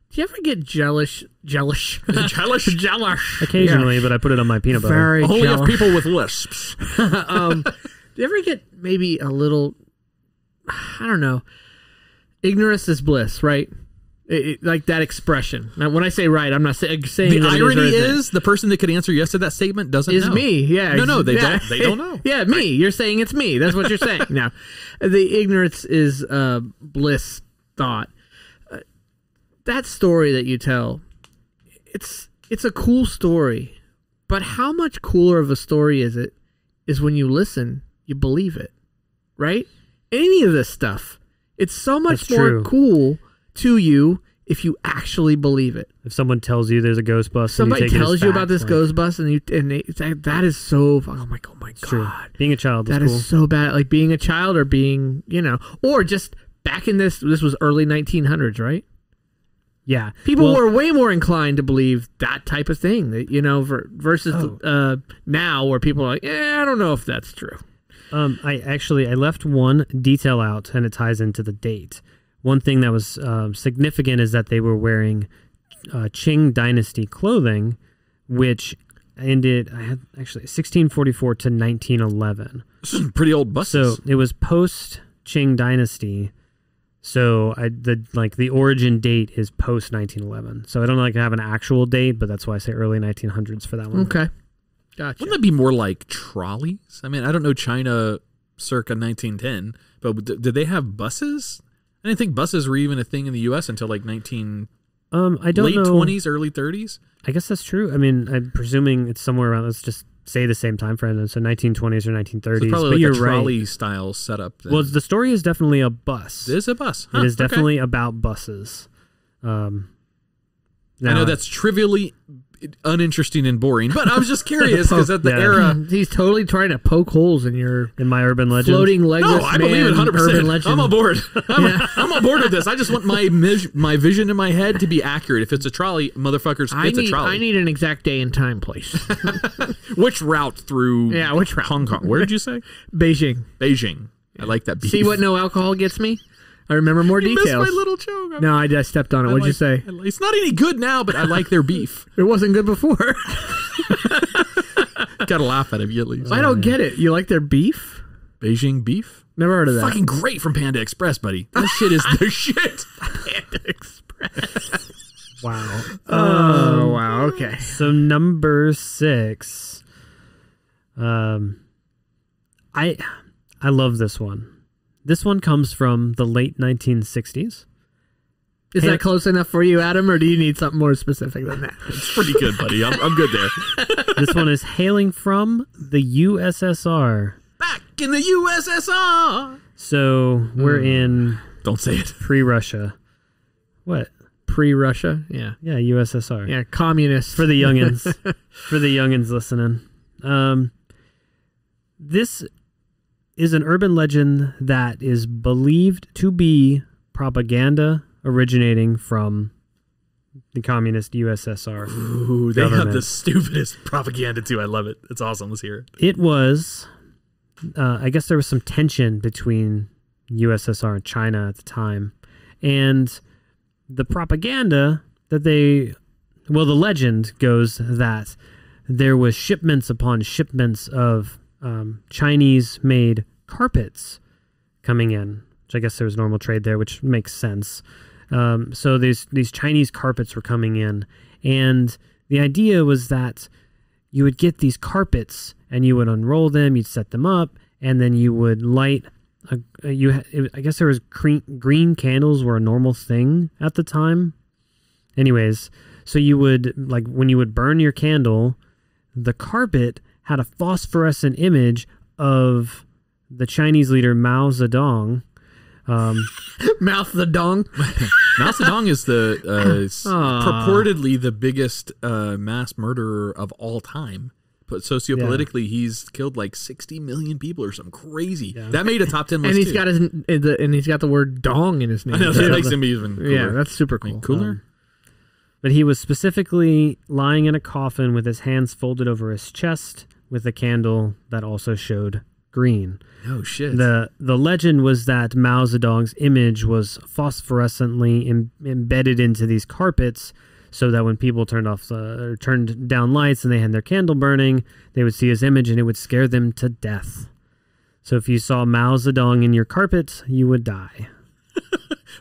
Do you ever get jealous? Occasionally, but I put it on my peanut butter. Very Only jealous. of people with lisps. Do you ever get maybe a little, I don't know, ignorance is bliss, right? Like that expression. Now, when I say right, I'm not saying the that irony it is the person that could answer yes to that statement doesn't know. Is me, yeah. No, they don't know. Yeah, me. Right. You're saying it's me. That's what you're saying. Now, the ignorance is bliss thought. That story that you tell, it's a cool story, but how much cooler of a story is when you listen, you believe it, right? Any of this stuff, it's so much more cool to you if you actually believe it. If someone tells you there's a ghost bus, somebody tells you about this ghost bus, and that is so. Oh my god! True. Being a child, that is so bad. Like being a child, or being or just back in this was early 1900s, right? Yeah, people were way more inclined to believe that type of thing, versus now, where people are like, I don't know if that's true. I left one detail out, and it ties into the date. One thing that was significant is that they were wearing Qing Dynasty clothing, which ended 1644 to 1911. This is pretty old buses. So it was post Qing Dynasty. So the origin date is post 1911. So I don't have an actual date, but that's why I say early 1900s for that one. Okay, gotcha. Wouldn't that be more like trolleys? I mean, I don't know China circa 1910, but did they have buses? I didn't think buses were even a thing in the U.S. until like late 20s, early 30s. I guess that's true. I mean, I'm presuming it's somewhere around. Let's just say the same time frame, so 1920s or 1930s. So it's probably but you're a trolley right. style setup. Then. Well, the story is definitely a bus. It is a bus. It is definitely about buses. I know that's trivially uninteresting and boring, but I was just curious because at the era, he's totally trying to poke holes in my urban legend. Floating legless I believe it 100%. I'm on board. I'm on board with this. I just want my vision in my head to be accurate. If it's a trolley, motherfuckers, it's a trolley. I need an exact day and time, please. Which route through? Yeah, which route? Hong Kong. Where did you say? Beijing. I like that beef. See what no alcohol gets me? I remember more details. You missed my little joke. No, I stepped on it. What'd you say? It's not any good now, but I like their beef. It wasn't good before. Gotta laugh at it at least. I don't get it. You like their beef? Beijing beef? Never heard of that. Fucking great from Panda Express, buddy. That shit is the shit. Panda Express. Wow. Oh, wow. Okay. So number 6. I love this one. This one comes from the late 1960s. Is that close enough for you, Adam, or do you need something more specific than that? It's pretty good, buddy. I'm good there. This one is hailing from the USSR. Back in the USSR. So we're in... Don't say it. Pre-Russia. What? Pre-Russia? Yeah. Yeah, USSR. Yeah, communist. For the youngins. For the youngins listening. This is an urban legend that is believed to be propaganda originating from the communist USSR. Ooh, they have the stupidest propaganda too. I love it. It's awesome. Let's hear it. It was, I guess there was some tension between USSR and China at the time. And the propaganda that the legend goes that there was shipments upon shipments of Chinese-made carpets coming in, which I guess there was normal trade there, which makes sense. So these Chinese carpets were coming in, and the idea was that you would get these carpets and you would unroll them, you'd set them up, and then you would light. I guess there was green candles were a normal thing at the time. Anyways, so you would when you would burn your candle, the carpet had a phosphorescent image of the Chinese leader Mao Zedong. Mouth the dong. Mao Zedong is the purportedly the biggest mass murderer of all time. But sociopolitically, he's killed like 60 million people or something crazy. Yeah. That made a top 10 list. And he's got the word dong in his name. I know, that makes him even cooler. Yeah, that's super cool. Cooler. But he was specifically lying in a coffin with his hands folded over his chest with a candle that also showed green. Oh shit. The legend was that Mao Zedong's image was phosphorescently embedded into these carpets, so that when people turned down lights and they had their candle burning, they would see his image and it would scare them to death. So if you saw Mao Zedong in your carpet, you would die.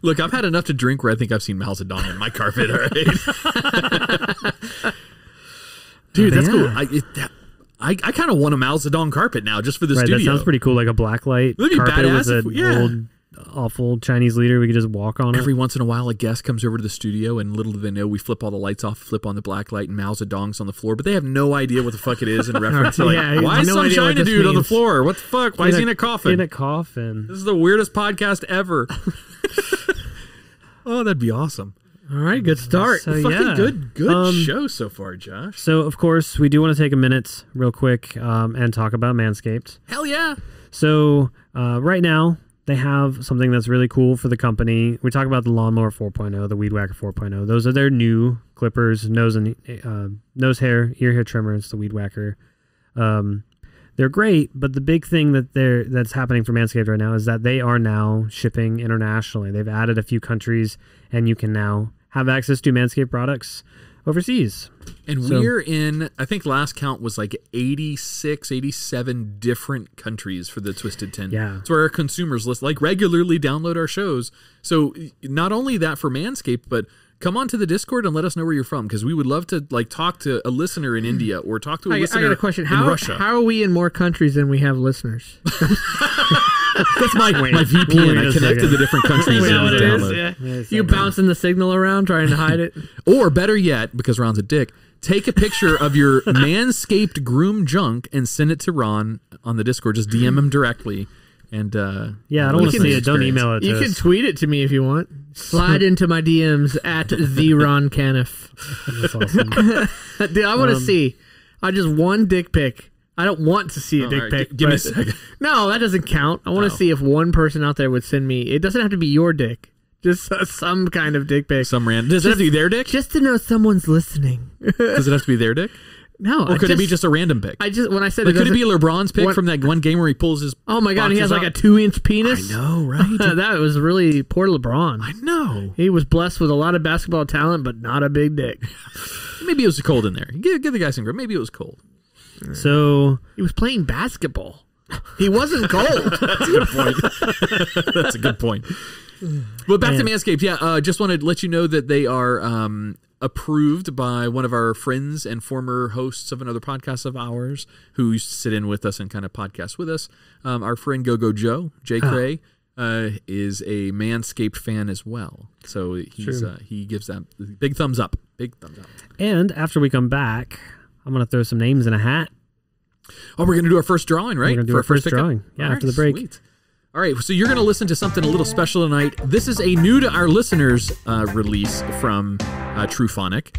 Look, I've had enough to drink where I think I've seen Mao Zedong in my carpet. All right. Dude, that's cool. I kind of want a Mao Zedong carpet now just for the studio. That sounds pretty cool, like a blacklight carpet with an old awful Chinese leader. We could just walk on it. Every once in a while, a guest comes over to the studio, and little do they know, we flip all the lights off, flip on the black light, and Mao Zedong's on the floor, but they have no idea what the fuck it is in reference to, like, why is some China dude on the floor? What the fuck? Why is he in a coffin? In a coffin. This is the weirdest podcast ever. Oh, that'd be awesome. All right, good start. So, fucking good show so far, Josh. So, of course, we do want to take a minute real quick and talk about Manscaped. Hell yeah. So, right now, they have something that's really cool for the company. We talk about the Lawnmower 4.0, the Weed Whacker 4.0. Those are their new clippers, nose hair, ear hair trimmers, the Weed Whacker. They're great, but the big thing that's happening for Manscaped right now is that they are now shipping internationally. They've added a few countries, and you can now have access to Manscaped products overseas. And we're in, I think last count was like 86, 87 different countries for the Twisted 10. Yeah. It's where our consumers regularly download our shows. So not only that for Manscaped, but come on to the Discord and let us know where you're from, because we would love to talk to a listener in India or talk to a listener I got a question. in Russia. How are we in more countries than we have listeners? That's my VPN. I connect to the different countries. You bouncing the signal around trying to hide it? Or better yet, because Ron's a dick, take a picture of your Manscaped groom junk and send it to Ron on the Discord. Just DM him directly. And I don't want to see it. Don't email it to us. You can tweet it to me if you want. Slide into my DMs at the Ron Canniff. That's awesome. Dude, I want to see. I just one dick pic. I don't want to see a dick pic. Give me a second. No, that doesn't count. I want to see if one person out there would send me. It doesn't have to be your dick. Just some kind of dick pic. Some random. Does it have to be their dick? Just to know someone's listening. Does it have to be their dick? No. Or could it be just a random pic? When I said could it be LeBron's pic from that one game where he pulls his? Oh my god, he has like a 2-inch penis. I know, right? That was really poor LeBron. I know. He was blessed with a lot of basketball talent, but not a big dick. Maybe it was cold in there. Give the guy some credit. Maybe it was cold. So he was playing basketball. He wasn't cold. That's a good point. That's a good point. But back to Manscaped. Yeah, just wanted to let you know that they are approved by one of our friends and former hosts of another podcast of ours who used to sit in with us and kind of podcast with us. Our friend Go Joe, Jay Cray, is a Manscaped fan as well. So he gives that big thumbs up. Big thumbs up. And after we come back, I'm going to throw some names in a hat. Oh, we're going to do our first drawing, right? We're going to do our first drawing. Yeah, after the break. Sweet. All right, so you're going to listen to something a little special tonight. This is a new to our listeners release from Truphonic.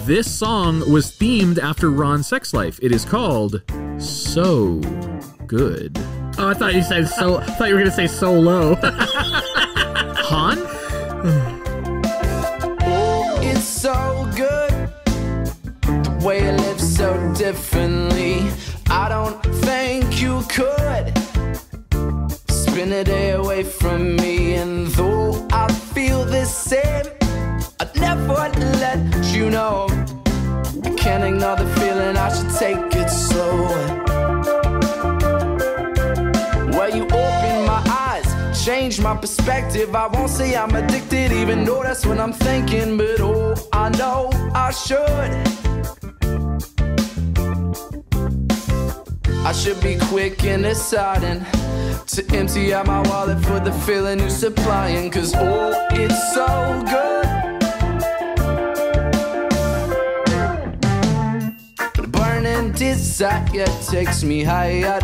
This song was themed after Ron's sex life. It is called So Good. Oh, I thought you said so. I thought you were going to say so low. Han? It's so good. The way you live so differently. I don't think you could spend a day away from me, and though I feel the same, I'd never let you know. I can't ignore the feeling, I should take it slow. Well, you open my eyes, change my perspective. I won't say I'm addicted, even though that's what I'm thinking, but oh, I know I should. I should be quick in deciding to empty out my wallet for the feeling you're supplying. Cause oh, it's so good. The burning desire takes me higher.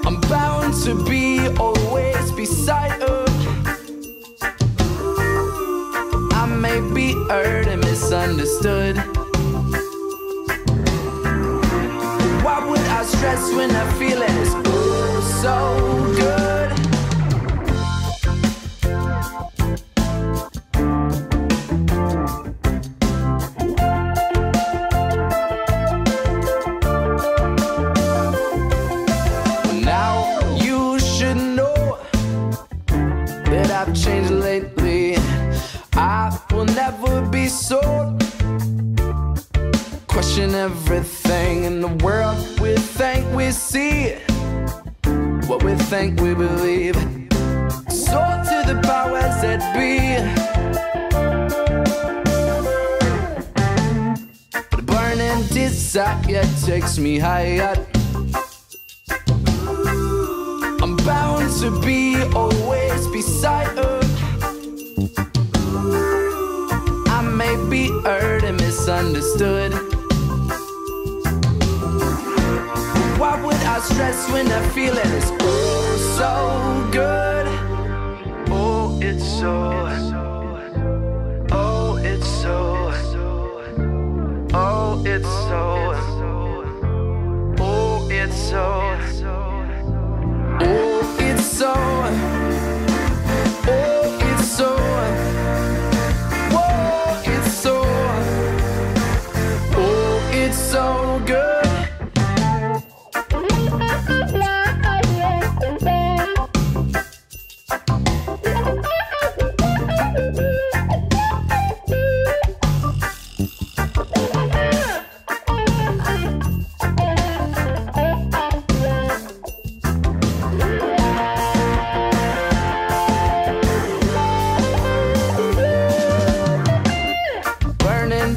I'm bound to be always beside her. hurt and misunderstood? Why would I stress when I feel it is oh so good? I've changed lately. I will never be sold. Question everything in the world. We think we see what we think we believe. Sold to the powers that be. The burning desire takes me higher. I'm bound to be always beside her. I may be hurt and misunderstood. Why would I stress when I feel it is oh so good? Oh, it's so. Oh, it's so. Oh, it's so. Oh, it's so. Oh, it's so. Oh, it's so. Whoa, it's so. Oh, it's so good.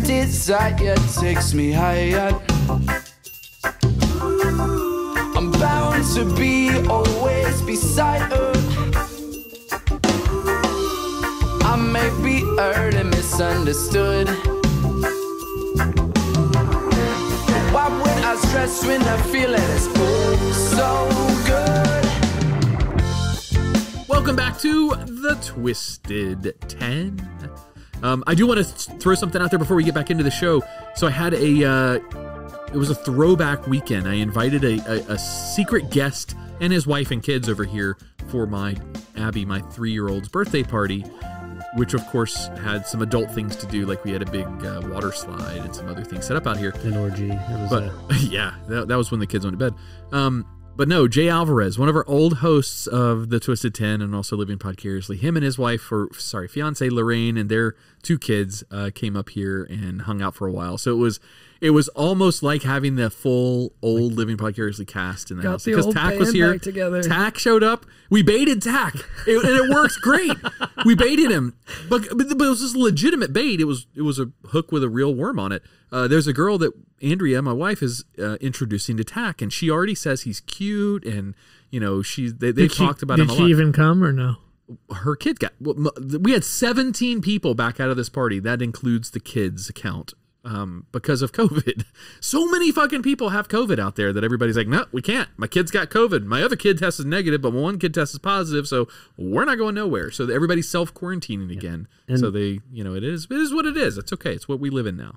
Desire takes me higher. I'm bound to be always beside her. I may be hurt and misunderstood. Why would I stress when I feel it is oh so good? Welcome back to the Twisted 10. I do want to throw something out there before we get back into the show. So I had it was a throwback weekend. I invited a secret guest and his wife and kids over here for my 3-year-old's birthday party, which of course had some adult things to do. Like we had a big water slide and some other things set up out here. An orgy. Yeah, that was when the kids went to bed. But no, Jay Alvarez, one of our old hosts of the Twisted 10 and also Living Podcarously, him and his wife, fiance Lorraine, and their 2 kids came up here and hung out for a while. So it was almost like having the full old Living Podcarously cast in the house. Because Tack was here. Tack showed up. We baited Tack. And it works great. We baited him. But it was just legitimate bait. It was a hook with a real worm on it. There's a girl that Andrea, my wife, is introducing to Tack, and she already says he's cute, and you know they talked about him a lot. Did she even come or no? Her kid we had 17 people back out of this party. That includes the kids' account. Because of COVID. So many fucking people have COVID out there that everybody's like, no, we can't. My kid's got COVID. My other kid tested negative, but one kid tested positive, so we're not going nowhere. So everybody's self-quarantining again. And so they, it is what it is. It's okay. It's what we live in now.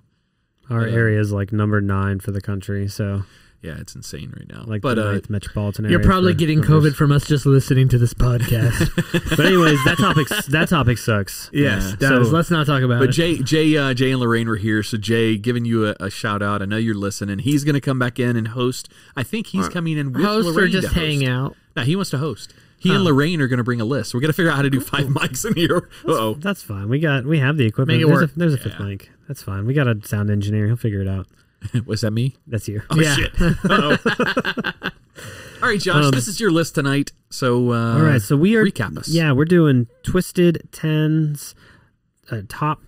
Our area is like number 9 for the country, so... Yeah, it's insane right now. Like the 9th metropolitan area. You're probably getting COVID from us just listening to this podcast. But anyways, that topic sucks. Yes, so let's not talk about it. But Jay and Lorraine were here, so Jay, giving you a shout out. I know you're listening. He's going to come back in and host. I think he's coming in with host Lorraine or just hang out. No, he wants to host. He and Lorraine are going to bring a list. We're going to figure out how to do 5 mics in here. Uh-oh. That's fine. We have the equipment. Make it work. There's a 5th mic. That's fine. We got a sound engineer. He'll figure it out. Was that me? That's you. Oh, shit. Uh-oh. All right, Josh, this is your list tonight. So, all right, so we are recap us. Yeah, we're doing Twisted 10's top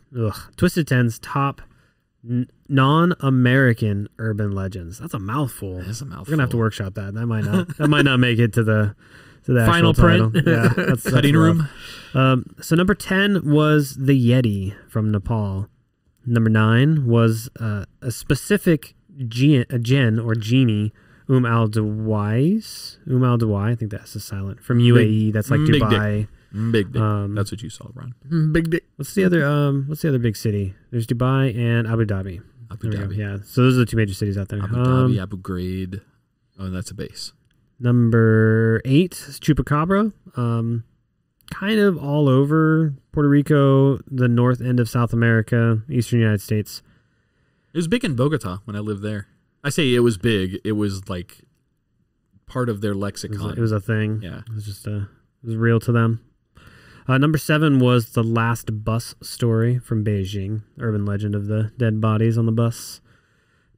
non-American urban legends. That's a mouthful. That's a mouthful. We're gonna have to workshop that. That might not make it to the final print. Yeah, that's cutting room. So number 10 was the Yeti from Nepal. Number 9 was a specific jinn or genie, Al Dawai. I think that's a silent from UAE. That's like Dubai. Big dick. That's what you saw, Ron. Big dick. What's the other big city? There's Dubai and Abu Dhabi. Abu Dhabi. Yeah. So those are the two major cities out there. Abu Dhabi, Abu Ghraib. Oh, and that's a base. Number 8 is Chupacabra. Kind of all over Puerto Rico, the north end of South America, eastern United States. It was big in Bogota when I lived there. I say it was big. It was like part of their lexicon. It was a thing. Yeah. It was just it was real to them. Number 7 was the last bus story from Beijing, urban legend of the dead bodies on the bus.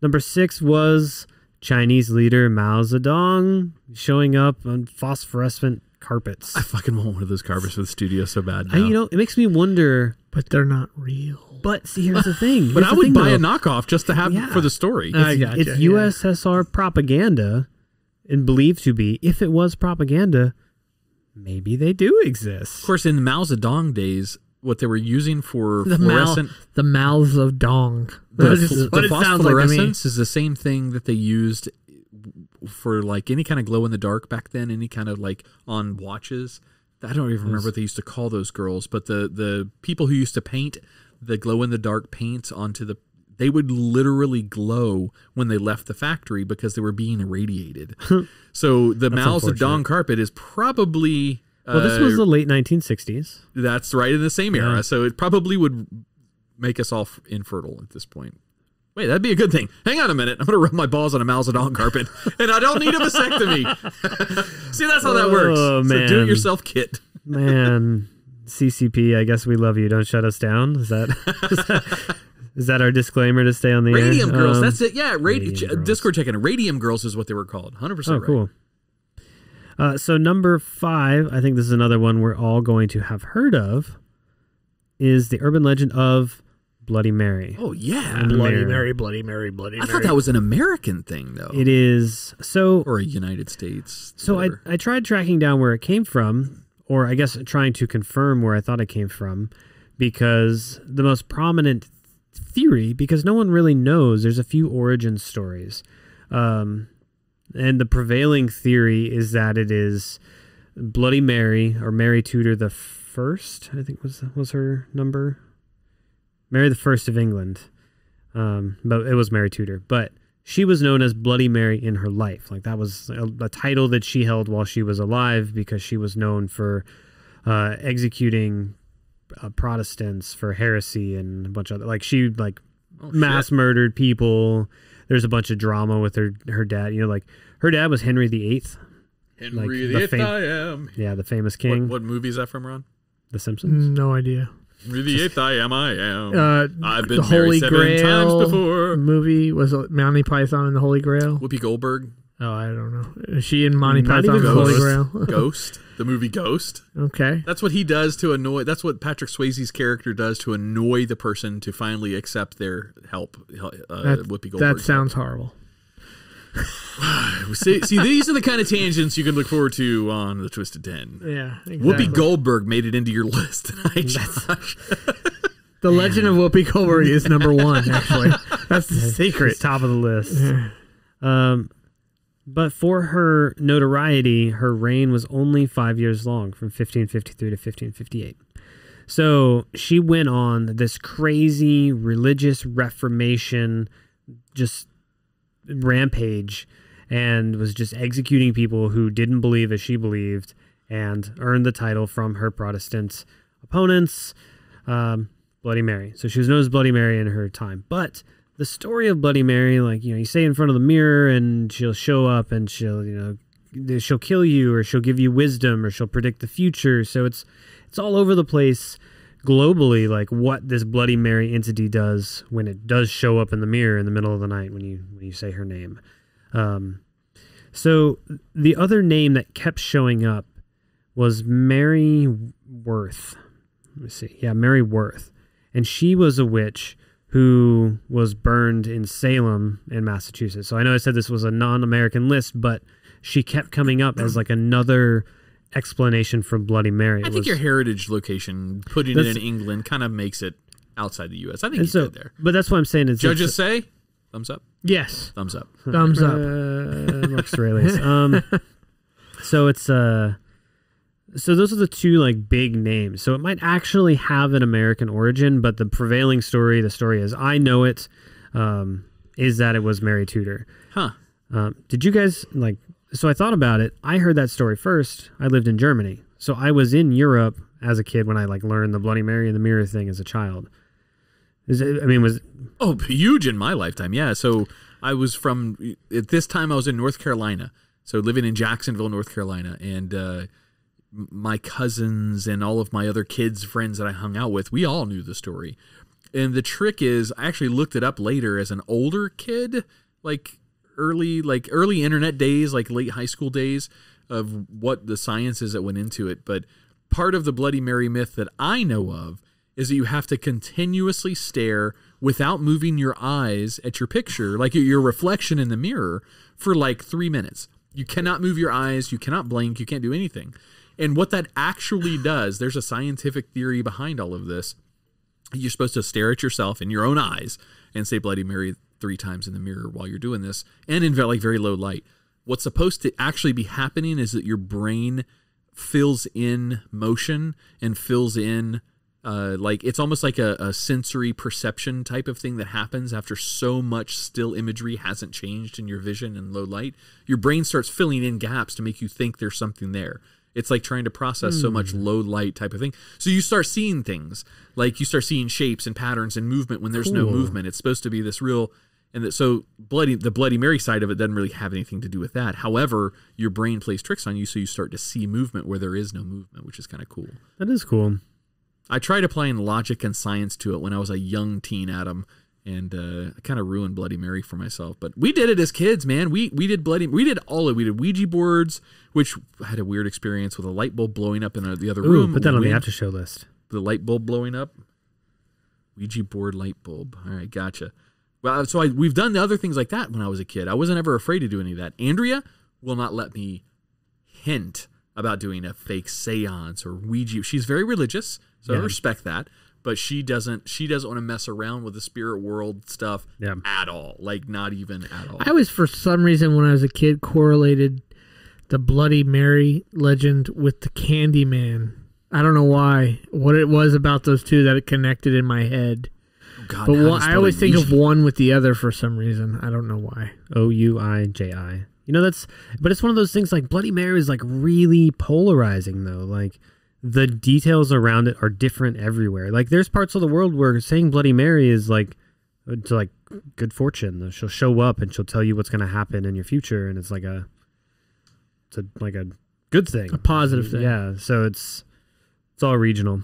Number 6 was Chinese leader Mao Zedong showing up on phosphorescent carpets. I fucking want one of those carpets for the studio so bad now. It makes me wonder. But they're not real. But see, here's the thing. But I would buy a knockoff just to have for the story. It's USSR propaganda and believed to be. If it was propaganda, maybe they do exist. Of course, in Mao Zedong days, what they were using for the mouths of dong. The phosphorescence is the same thing that they used for like any kind of glow in the dark back then, any kind of like on watches. I don't even remember what they used to call those girls, but the people who used to paint the glow in the dark paints onto they would literally glow when they left the factory because they were being irradiated. So the Mao Zedong carpet is probably this was the late 1960s. That's right, in the same era. So it probably would make us all infertile at this point. Wait, that'd be a good thing. Hang on a minute. I'm going to rub my balls on a Mao Zedong carpet, and I don't need a vasectomy. See, that's how that works. Oh, man. It's a do-it-yourself kit. Man, CCP, I guess we love you. Don't shut us down. Is that our disclaimer to stay on the air? Radium Girls, that's it. Yeah, Girls. Discord checking. Radium Girls is what they were called. 100% right. Cool. So number 5, I think this is another one we're all going to have heard of, is the urban legend of Bloody Mary. Oh, yeah. Bloody Mary, Bloody Mary, Bloody Mary. I thought that was an American thing, though. It is. Or a United States. So I tried tracking down where it came from, or I guess trying to confirm where I thought it came from, because the most prominent theory, because no one really knows, there's a few origin stories. And the prevailing theory is that it is Bloody Mary, or Mary Tudor the First, I think was her number. Mary the First of England. But it was Mary Tudor. But she was known as Bloody Mary in her life. Like that was a title that she held while she was alive, because she was known for executing Protestants for heresy and a bunch of other, like she mass murdered people. There's a bunch of drama with her dad. Like her dad was Henry VIII. Henry VIII, I am. Yeah, the famous king. What movie is that from, Ron? The Simpsons. No idea. Henry VIII, I am. I've been the Holy married 7 Grail times before. Movie was Monty Python and the Holy Grail. Whoopi Goldberg. Oh, I don't know. Is she in Monty Python and the Holy Grail? Ghost. The movie Ghost. Okay. That's what he does to annoy. That's what Patrick Swayze's character does to annoy the person to finally accept their help. Whoopi Goldberg. That sounds horrible. See, these are the kind of tangents you can look forward to on the Twisted 10. Yeah, exactly. Whoopi Goldberg made it into your list tonight, Josh. The Legend of Whoopi Goldberg is number 1, actually. That's the secret. It's top of the list. But for her notoriety, her reign was only 5 years long, from 1553 to 1558. So she went on this crazy religious reformation, just rampage, and was just executing people who didn't believe as she believed, and earned the title from her Protestant opponents, Bloody Mary. So she was known as Bloody Mary in her time. But the story of Bloody Mary, you say in front of the mirror and she'll show up and she'll kill you, or she'll give you wisdom, or she'll predict the future. So it's all over the place globally, like what this Bloody Mary entity does when it does show up in the mirror in the middle of the night when you say her name. So the other name that kept showing up was Mary Worth. Let me see. Yeah, Mary Worth. And she was a witch who was burned in Salem in Massachusetts. So I know I said this was a non-American list, but she kept coming up as like another explanation for Bloody Mary. I think your heritage location, putting it in England, kind of makes it outside the U.S. I think you did there. But that's what I'm saying. Is judges say thumbs up? Yes. Thumbs up. Thumbs up. Marcus Aurelius. So it's So those are the two like big names. So it might actually have an American origin, but the prevailing story, the story as I know it, is that it was Mary Tudor. Huh. Did you guys like? So I thought about it. I heard that story first. I lived in Germany, so I was in Europe as a kid when I like learned the Bloody Mary and the mirror thing as a child. Was huge in my lifetime? Yeah. So I was at this time I was in North Carolina, so living in Jacksonville, North Carolina, and my cousins and all of my other kids' friends that I hung out with, we all knew the story. And the trick is, I actually looked it up later as an older kid, like early internet days, like late high school days, of what the science is that went into it. But part of the Bloody Mary myth that I know of is that you have to continuously stare without moving your eyes at your picture, like your reflection in the mirror, for like 3 minutes. You cannot move your eyes, you cannot blink, you can't do anything. And what that actually does, there's a scientific theory behind all of this. You're supposed to stare at yourself in your own eyes and say Bloody Mary 3 times in the mirror while you're doing this, and in very low light. What's supposed to actually be happening is that your brain fills in motion and fills in it's almost like a sensory perception type of thing that happens after so much still imagery hasn't changed in your vision in low light. Your brain starts filling in gaps to make you think there's something there. It's like trying to process so much low light type of thing. So you start seeing things, like you start seeing shapes and patterns and movement when there's no movement. It's supposed to be this real, so the Bloody Mary side of it doesn't really have anything to do with that. However, your brain plays tricks on you, so you start to see movement where there is no movement, which is kind of cool. That is cool. I tried applying logic and science to it when I was a young teen, Adam, and I kind of ruined Bloody Mary for myself. But we did it as kids, man. We did all of it. We did Ouija boards, which I had a weird experience with a light bulb blowing up in the other room. Put that on the after show list. The light bulb blowing up. Ouija board light bulb. All right, gotcha. Well, so we've done the other things like that when I was a kid. I wasn't ever afraid to do any of that. Andrea will not let me hint about doing a fake seance or Ouija. She's very religious, so I respect that. But she doesn't want to mess around with the spirit world stuff at all. Like, not even at all. I always, for some reason, when I was a kid, correlated the Bloody Mary legend with the Candyman. I don't know why. What it was about those two that it connected in my head. Oh God, but I always think of one with the other for some reason. I don't know why. Ouiji. But it's one of those things, like Bloody Mary is like really polarizing though. Like, the details around it are different everywhere. Like, there's parts of the world where saying Bloody Mary is like to like good fortune. She'll show up and she'll tell you what's going to happen in your future, and it's like a good thing, a positive thing. Yeah, so it's all regional.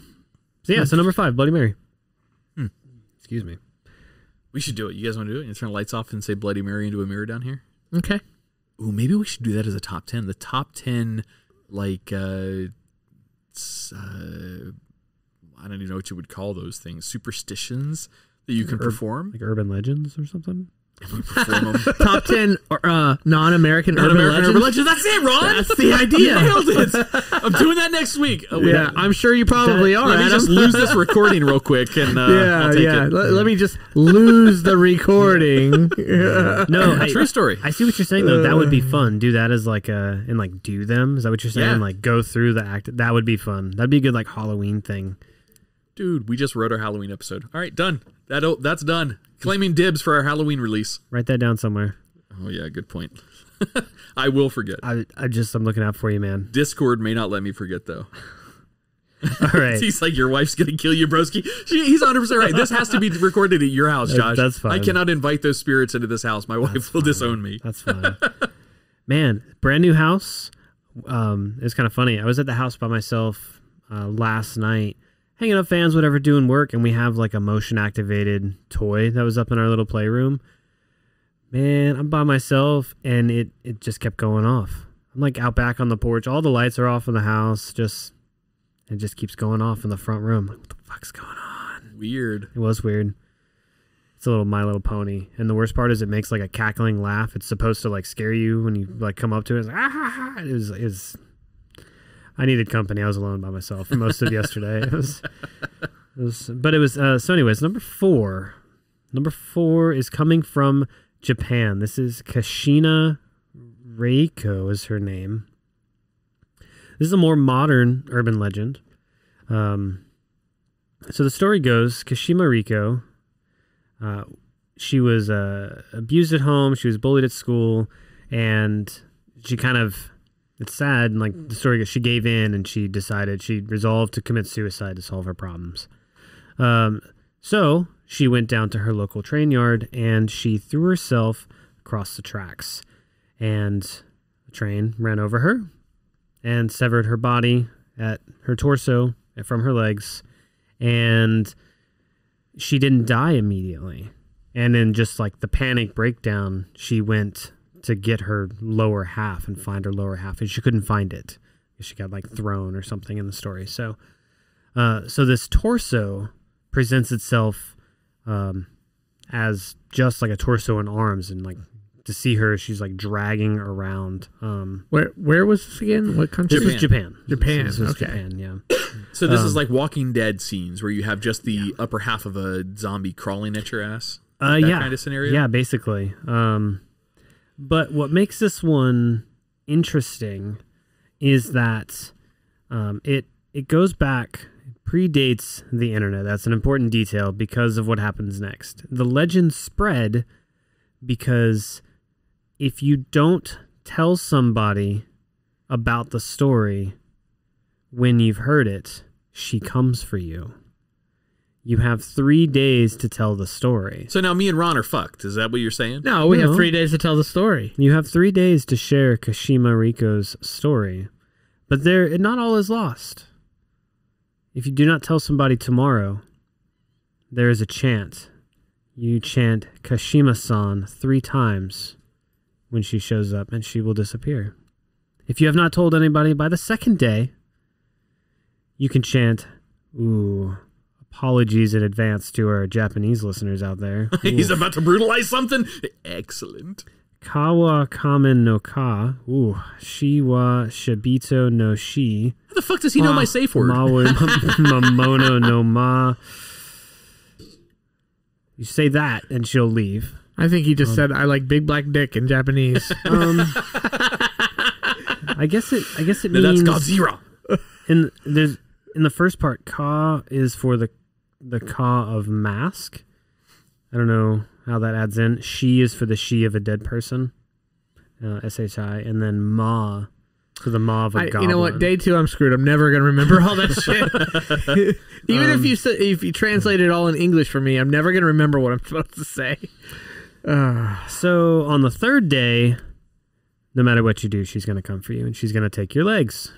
So yeah, so number 5, Bloody Mary. Excuse me. We should do it. You guys want to do it? You turn the lights off and say Bloody Mary into a mirror down here. Okay. Ooh, maybe we should do that as a top 10. The top 10, like. I don't even know what you would call those things. Superstitions that you can perform, like urban legends or something. Top 10 non-American urban legends. That's it, Ron. That's the idea. You nailed it. I'm doing that next week. Yeah, I'm sure you probably are. Let me just lose this recording real quick, and I'll take it. Let me just lose the recording. No, true story. I see what you're saying though. That would be fun. Do that as like do them. Is that what you're saying? Yeah. Like go through the act. That would be fun. That'd be a good like Halloween thing. Dude, we just wrote our Halloween episode. All right, done. That's done. Claiming dibs for our Halloween release. Write that down somewhere. Oh yeah, good point. I will forget. I'm looking out for you, man. Discord may not let me forget though. All right. He's like, your wife's gonna kill you, broski. He's 100% right. This has to be recorded at your house, Josh. That's fine. I cannot invite those spirits into this house. My wife will disown me. That's fine. Man, brand new house. It's kind of funny. I was at the house by myself last night, hanging up fans, whatever, doing work, and we have like a motion activated toy that was up in our little playroom. Man, I'm by myself and it just kept going off. I'm like out back on the porch. All the lights are off in the house. It just keeps going off in the front room. Like, what the fuck's going on? Weird. It was weird. It's a little My Little Pony. And the worst part is it makes like a cackling laugh. It's supposed to like scare you when you like come up to it. It's like, ah, ha, ha. It was I needed company. I was alone by myself for most of yesterday. So anyways, number 4. Number 4 is coming from Japan. This is Kashina Reiko is her name. This is a more modern urban legend. So the story goes, Kashima Riko, she was abused at home, she was bullied at school, and she kind of, it's sad, and like the story goes, she gave in and she resolved to commit suicide to solve her problems. So she went down to her local train yard and she threw herself across the tracks, and the train ran over her and severed her body at her torso from her legs, and she didn't die immediately. And in just like the panic breakdown, she went to get her lower half and find her lower half, and she couldn't find it. She got like thrown or something in the story. So this torso presents itself as just like a torso and arms, and like to see her, she's like dragging around. Where was this again? What country? This was Japan. This was okay. Japan, yeah. So this is like Walking Dead scenes where you have just the upper half of a zombie crawling at your ass. That kind of scenario. Yeah, basically. But what makes this one interesting is that it goes back, predates the internet. That's an important detail because of what happens next. The legend spread because if you don't tell somebody about the story when you've heard it, she comes for you. You have 3 days to tell the story. So now me and Ron are fucked. Is that what you're saying? No, we have 3 days to tell the story. You have 3 days to share Kashima Riko's story. But not all is lost. If you do not tell somebody tomorrow, there is a chant. You chant Kashima-san 3 times when she shows up, and she will disappear. If you have not told anybody by the 2nd day, you can chant, apologies in advance to our Japanese listeners out there. He's about to brutalize something? Excellent. Kawa kamen no ka. Shi wa shibito no shi. How the fuck does he know my safe word? Mamono no ma. You say that and she'll leave. I think he just said, I like big black dick in Japanese. I guess it No, means... that's Godzilla. In the first part, ka is for the ka of mask. I don't know how that adds in. She is for the she of a dead person. S-H-I. And then ma for the ma of a goblin. You know what? Day 2, I'm screwed. I'm never going to remember all that shit. Even if you translate it all in English for me, I'm never going to remember what I'm supposed to say. So on the 3rd day, no matter what you do, she's going to come for you, and she's going to take your legs.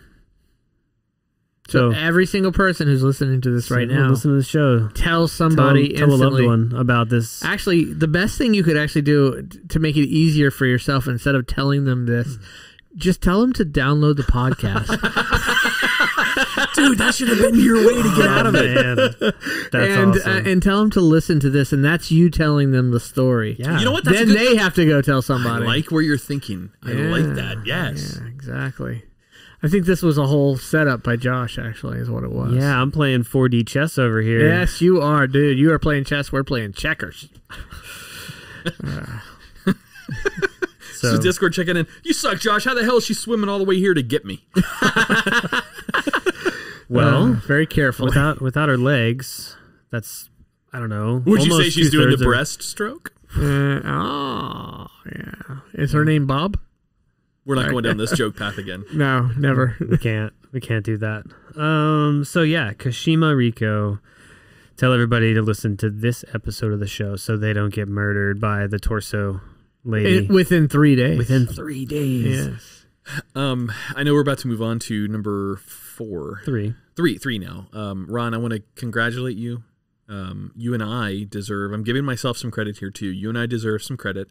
So every single person who's listening to this right now, listen to the show. Tell somebody tell instantly. a loved one about this. Actually, the best thing you could actually do to make it easier for yourself, instead of telling them this, just tell them to download the podcast. Dude, that should have been your way to get out of it. That's awesome. And tell them to listen to this, and that's you telling them the story. Yeah. You know what? Then they have to go tell somebody. I like where you're thinking. I like that. Yes. Yeah, exactly. I think this was a whole setup by Josh, actually, is what it was. Yeah, I'm playing 4D chess over here. Yes, you are, dude. You are playing chess. We're playing checkers. So Discord checking in. You suck, Josh. How the hell is she swimming all the way here to get me? Well, very careful. Without her legs, that's, I don't know. Would you say she's doing the breaststroke? Yeah. Is her name Bob? We're not going down this joke path again. No, never. We can't do that. So yeah, Kashima Riko. Tell everybody to listen to this episode of the show so they don't get murdered by the torso lady. Within 3 days. Within 3 days. Yes. I know we're about to move on to number 4. Three now. Ron, I want to congratulate you. You and I deserve, I'm giving myself some credit here too. You and I deserve some credit.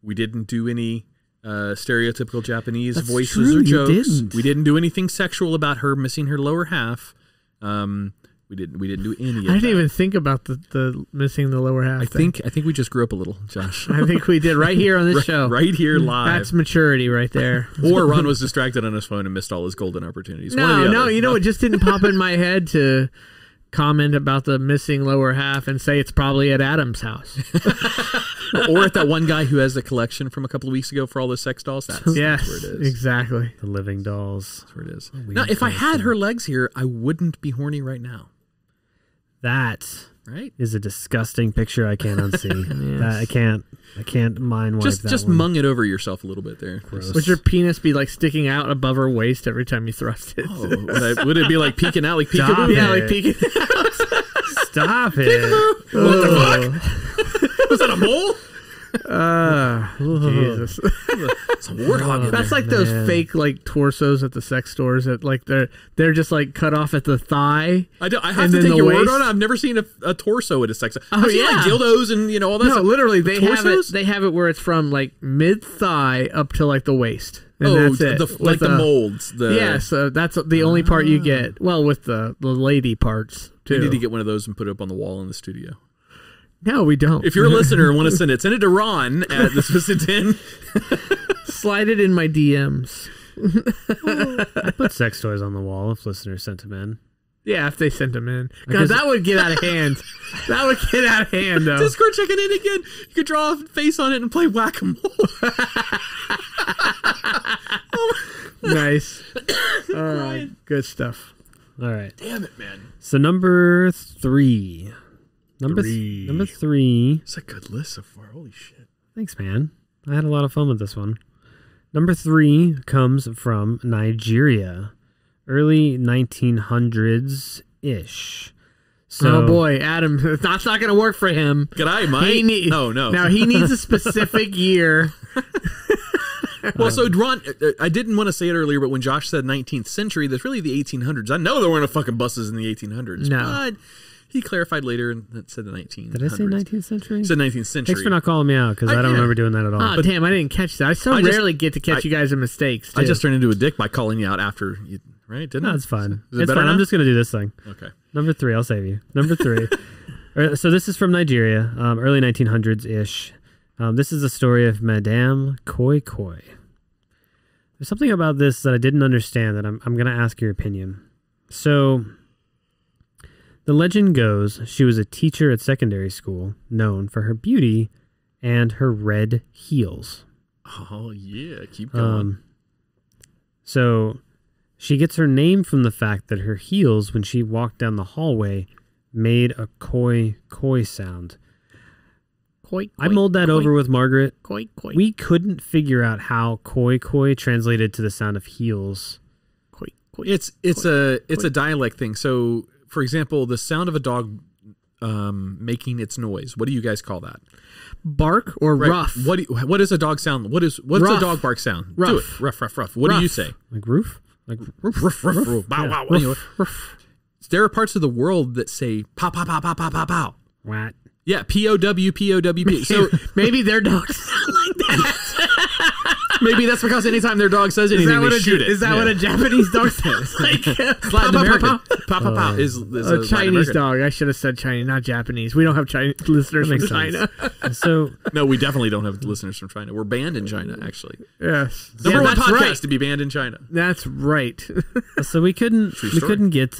We didn't do any stereotypical Japanese voices or jokes. We didn't do anything sexual about her missing her lower half. We didn't do any of that. I didn't even think about the missing the lower half. I think we just grew up a little, Josh. I think we did right here on this show. Right here live. That's maturity right there. Or Ron was distracted on his phone and missed all his golden opportunities. No, you know, it just didn't pop in my head to comment about the missing lower half and say it's probably at Adam's house. Or at that one guy who has the collection from a couple of weeks ago for all those sex dolls. That's where it is. Exactly. The living dolls. That's where it is. Now, if I had her legs here, I wouldn't be horny right now. That right is a disgusting picture I can't unsee. That I can't mind wipe that just one. mung it over yourself a little bit there. Gross. Would your penis be like sticking out above her waist every time you thrust it? Oh, would it be like peeking out, like Stop peekaboo? it. Yeah, like peeking out. Stop it. What the fuck? Was that a mole? Jesus. It's a warthog. That's like those fake like torsos at the sex stores that like they're just like cut off at the thigh. I have to take your word on it. I've never seen a torso at a sex. I've seen like dildos and all that. No, stuff. literally they Torsos? have it where it's from like mid thigh up to like the waist. And that's it. The molds. So that's the only part you get. Well, with the lady parts too. We need to get one of those and put it up on the wall in the studio. No, we don't. If you're a listener and want to send it to Ron at the Twisted 10. Slide it in my DMs. I put sex toys on the wall if listeners sent them in. Yeah, if they sent them in. Because that would get out of hand. That would get out of hand, though. Discord checking in again. You could draw a face on it and play whack-a-mole. Nice. Good stuff. All right. Damn it, man. So number 3. Number 3. It's a good list so far. Holy shit. Thanks, man. I had a lot of fun with this one. Number 3 comes from Nigeria. Early 1900s-ish. So, Oh boy, Adam, that's not going to work for him. G'day, mate. No. Now he needs a specific year. Well, so Ron, I didn't want to say it earlier, but when Josh said 19th century, that's really the 1800s. I know there weren't fucking buses in the 1800s. No. But he clarified later and said the 1900s. Did I say 19th century? He said 19th century. Thanks for not calling me out, because I don't remember doing that at all. Oh, damn, I didn't catch that. I rarely get to catch you guys in mistakes, too. I just turned into a dick by calling you out after you, right? Didn't I? No, it's fine. Is it It's better fine. now? I'm just going to do this thing. Okay. Number 3, I'll save you. Number 3. So this is from Nigeria, early 1900s-ish. This is a story of Madame Koi Koi. There's something about this that I didn't understand that I'm going to ask your opinion. So the legend goes she was a teacher at secondary school known for her beauty and her red heels. Oh, yeah. Keep going. So she gets her name from the fact that her heels, when she walked down the hallway, made a koi koi sound. Koi, koi, I mulled that over with Margaret. Koi, koi. We couldn't figure out how koi koi translated to the sound of heels. Koi, koi, It's a dialect thing. So, for example, the sound of a dog making its noise. What do you guys call that? Bark or rough? What does a dog sound? What's a dog bark sound? Rough. Do it. Rough, rough, rough. What do you say? Like roof? Like Ruff, ruff, ruff, ruff. Bow, wow. Anyway, there are parts of the world that say pow, pow, pow, pow, pow, pow, pow. what? Yeah, P-O-W, P-O-W-P. So maybe their dogs sound like that. maybe that's because anytime their dog says anything, they shoot it. Is that what a Japanese dog says? Like, Latin American? Pow, pow, pow. Is a Chinese dog. I should have said Chinese, not Japanese. We don't have Chinese listeners from China. So no, we definitely don't have listeners from China. We're banned in China, actually. Yes. Number one that's podcast right. to be banned in China. That's right. So we couldn't get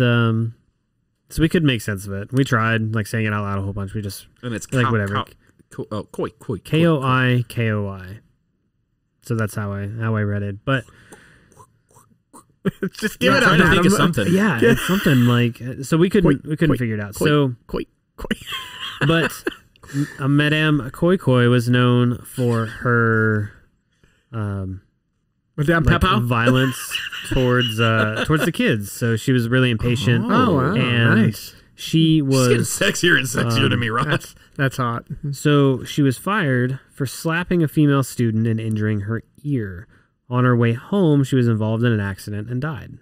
so we couldn't make sense of it. We tried like saying it out loud a whole bunch. We just And it's like whatever. Koi. K-O-I-K-O-I. So that's how I read it. But Just give it trying up, to think Adam. of something. yeah, it's something like so we couldn't figure it out. So Koi. but Madame Koi Koi was known for her Madame like Pow. violence towards the kids. So she was really impatient. Oh, wow. And Nice. she was Getting sexier and sexier to me, Ron. That's hot. So she was fired for slapping a female student and injuring her ear. On her way home, she was involved in an accident and died.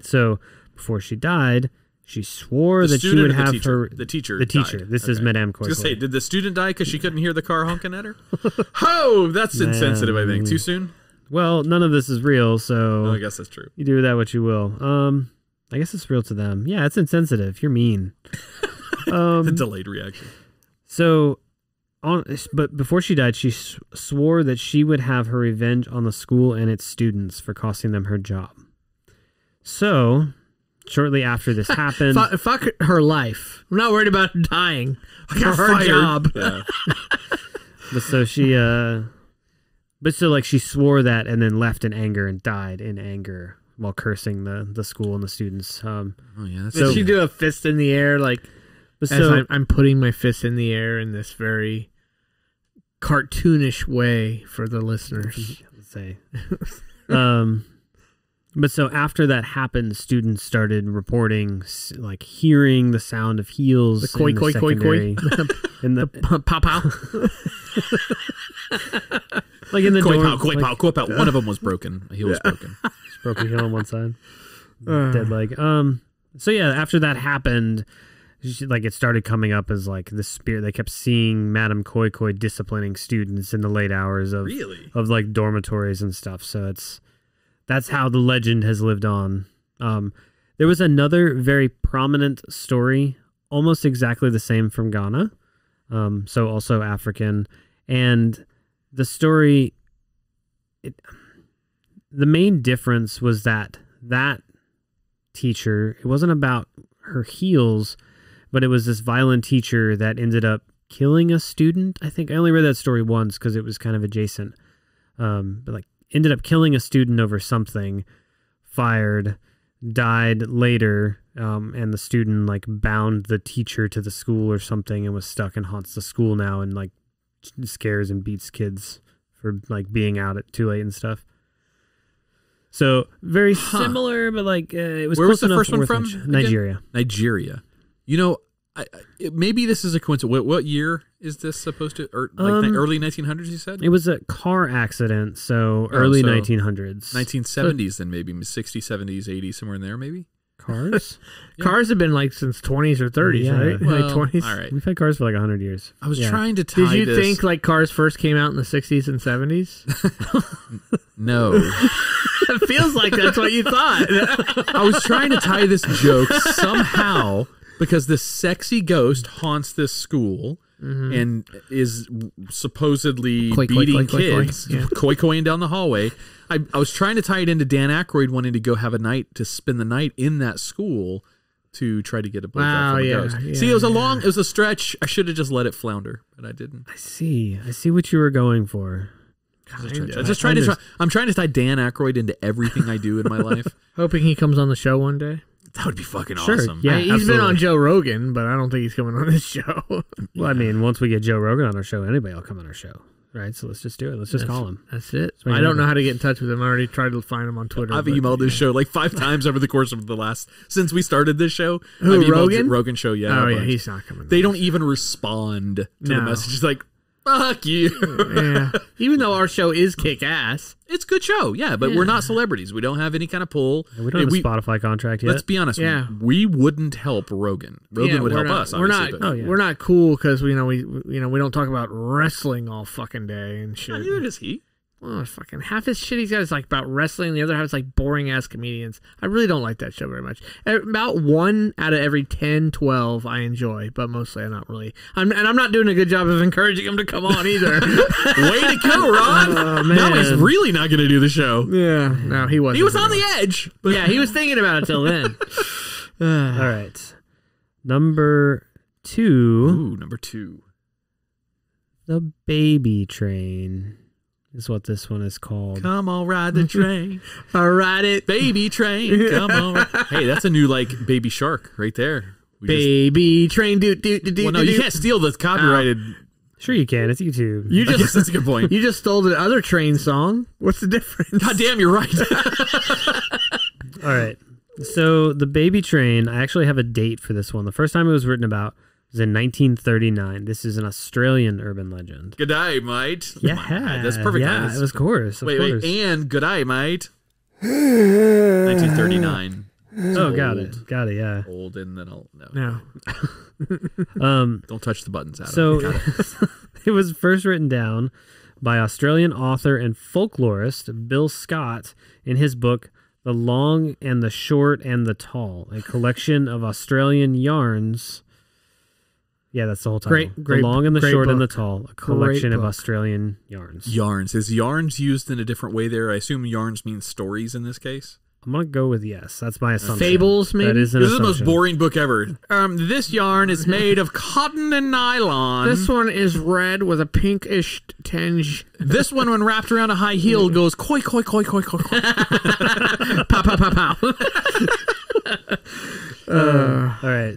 So before she died, she swore that she would have the teacher. Died. This is Madame Koi. I was gonna say, did the student die because she couldn't hear the car honking at her? Oh, that's insensitive. I think too soon. Well, none of this is real, so Oh, I guess that's true. you do with that what you will. I guess it's real to them. Yeah, it's insensitive. You're mean. The delayed reaction. So, but before she died, she swore that she would have her revenge on the school and its students for costing them her job. So, Shortly after this happened, fuck her life. I'm not worried about her dying. I got her fired. job. Yeah. but so she, she swore that and then left in anger and died in anger while cursing the school and the students. Oh yeah. Did she do a fist in the air like? So I'm putting my fist in the air in this very cartoonish way for the listeners. Let's say, but so after that happened, students started reporting like hearing the sound of heels, The koi, koi, koi, koi. in the Pow, pow. like in the Koi dorm, pow, koi pow, koi pow. One of them was broken. A heel was broken. broke a heel on one side, dead leg. So yeah, after that happened, it started coming up as like the spirit. They kept seeing Madame Koi Koi disciplining students in the late hours of like dormitories and stuff. So that's how the legend has lived on. There was another very prominent story, almost exactly the same from Ghana. So also African, and the story. The main difference was that teacher. It wasn't about her heels. But it was this violent teacher that ended up killing a student. I think I only read that story once because it was kind of adjacent. But ended up killing a student over something, fired, died later, and the student bound the teacher to the school or something and was stuck and haunts the school now and scares and beats kids for being out at too late and stuff. So very similar, but it was. Where close was the enough first one worth from? mention. Nigeria. Nigeria. You know, maybe this is a coincidence. What year is this supposed to? Early 1900s, you said? It was a car accident, so early 1900s. 1970s, then maybe 60s, 70s, 80s, somewhere in there, maybe. Cars? Yeah. Cars have been since 20s or 30s, Yeah. right? Well, 20s. all right. We've had cars for 100 years. I was trying to tie Did you this. think cars first came out in the 60s and 70s? No. It feels like that's what you thought. I was trying to tie this joke somehow because this sexy ghost haunts this school and is supposedly beating kids, koi-koing down the hallway. I was trying to tie it into Dan Aykroyd wanting to go have a night to spend the night in that school to try to get a blowjob from a ghost. Yeah, See, it was a stretch. I should have just let it flounder, but I didn't. I see what you were going for. I'm trying to tie Dan Aykroyd into everything I do in my life. Hoping he comes on the show one day. That would be fucking Sure, awesome. yeah. He's been on Joe Rogan, but I don't think he's coming on this show. Well, I mean, once we get Joe Rogan on our show, anybody will come on our show, right? So let's just do it. Let's just call him. That's it. make I it don't know happen. how to get in touch with him. I already tried to find him on Twitter. I've emailed this show 5 times over the course of since we started this show. Who, I've emailed Rogan? Rogan show, yeah. Oh, a yeah, bunch. he's not coming. They don't even respond to the messages fuck you. Yeah. Even though our show is kick-ass. It's a good show, yeah, but we're not celebrities. We don't have any kind of pull. And we don't have a Spotify contract yet. Let's be honest. Yeah. We wouldn't help Rogan. Rogan would help us. We're obviously, not. We're not cool because we don't talk about wrestling all fucking day and shit. Neither does he. Oh, fucking half his shit he's got is about wrestling. The other half is boring ass comedians. I really don't like that show very much. About 1 out of every 10, 12 I enjoy, but mostly I'm not really. And I'm not doing a good job of encouraging him to come on either. Way to go, Ron. Oh, man. Now he's really not going to do the show. Yeah, no, he wasn't. He was on the edge. But Yeah, he was thinking about it till then. All right. Number 2. Ooh, number 2. The Baby Train is what this one is called. Come on, ride the train. I'll ride it. Baby train. Come on. Hey, that's a new Baby Shark right there. Baby train. Do. Well, no, you can't steal the copyrighted. Sure you can. It's YouTube. You I guess that's a good point. You just stole the other train song. What's the difference? God damn, you're right. All right. So the Baby Train, I actually have a date for this one. The first time it was written about was in 1939. This is an Australian urban legend. Good day, mate. Yeah. That's perfect. Yeah, it was course. Wait, and good day, mate. 1939. Oh, got it, yeah. Old, and then no. Don't touch the buttons, Adam. So it was first written down by Australian author and folklorist Bill Scott in his book The Long and the Short and the Tall, a collection of Australian yarns. Yeah, that's the whole title. Great, The Long and the Short book. and the Tall, a collection of book. Australian yarns. Yarns. Is yarns used in a different way there? I assume yarns means stories in this case. I'm gonna go with yes. That's my assumption. Fables, maybe? That is an This is the assumption. most boring book ever. This yarn is made of cotton and nylon. This one is red with a pinkish tinge. This one, when wrapped around a high heel, goes koi, koi, koi, koi, koi, koi. Pow, pow, pow, pow. All right.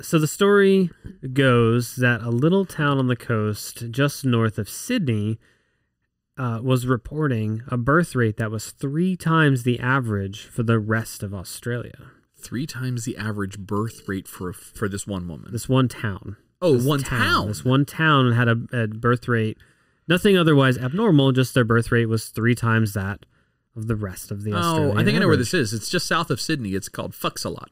So the story goes that a little town on the coast just north of Sydney was reporting a birth rate that was 3 times the average for the rest of Australia. 3 times the average birth rate for this one woman. This one town. Oh, This one town. This one town had a birth rate, nothing otherwise abnormal, just their birth rate was 3 times that of the rest of the Australian I think I know where average. this is. It's just south of Sydney. It's called Fucks-a-Lot.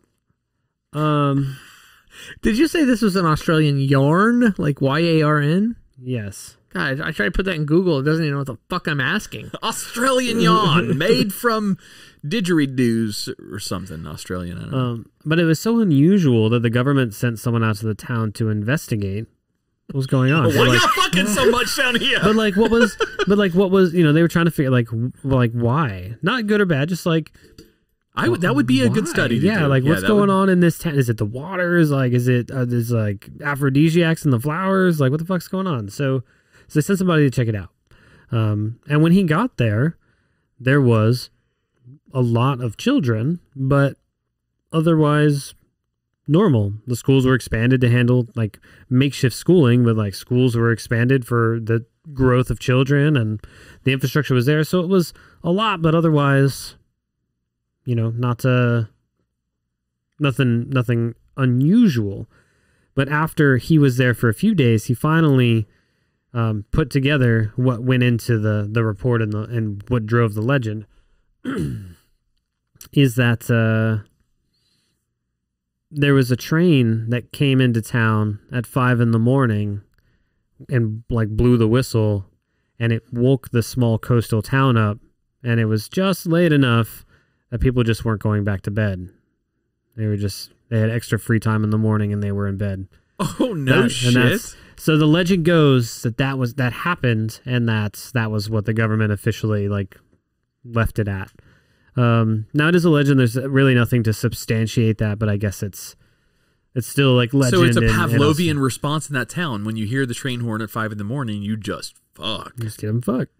Did you say this was an Australian yarn? Like YARN? Yes. God, I tried to put that in Google. It doesn't even know what the fuck I'm asking. Australian yarn made from didgeridoos or something. Australian. I don't know. But it was so unusual that the government sent someone out to the town to investigate what was going on. Why So, like, y'all fucking so much down here? but what was, they were trying to figure, why? Not good or bad, just like, That would be a good why? study to Yeah, do. like what's that going would- on in this town? Is it the waters? Like, is it there's like aphrodisiacs in the flowers? Like, what the fuck's going on? So they sent somebody to check it out. And when he got there, there was a lot of children, but otherwise normal. The schools were expanded to handle like makeshift schooling, but like schools were expanded for the growth of children, and the infrastructure was there. So it was a lot, but otherwise, nothing unusual. But after he was there for a few days, he finally put together what went into the report and what drove the legend. Is that there was a train that came into town at 5 a.m. and like blew the whistle, and it woke the small coastal town up, and it was just late enough that people just weren't going back to bed. They had extra free time in the morning and they were in bed. Oh, no shit. So the legend goes that happened, and that was what the government officially like left it at. Now it is a legend. There's really nothing to substantiate that, but I guess it's still like legend. So it's a in Pavlovian response in that town. When you hear the train horn at 5 a.m, you just fuck. Just get them fucked.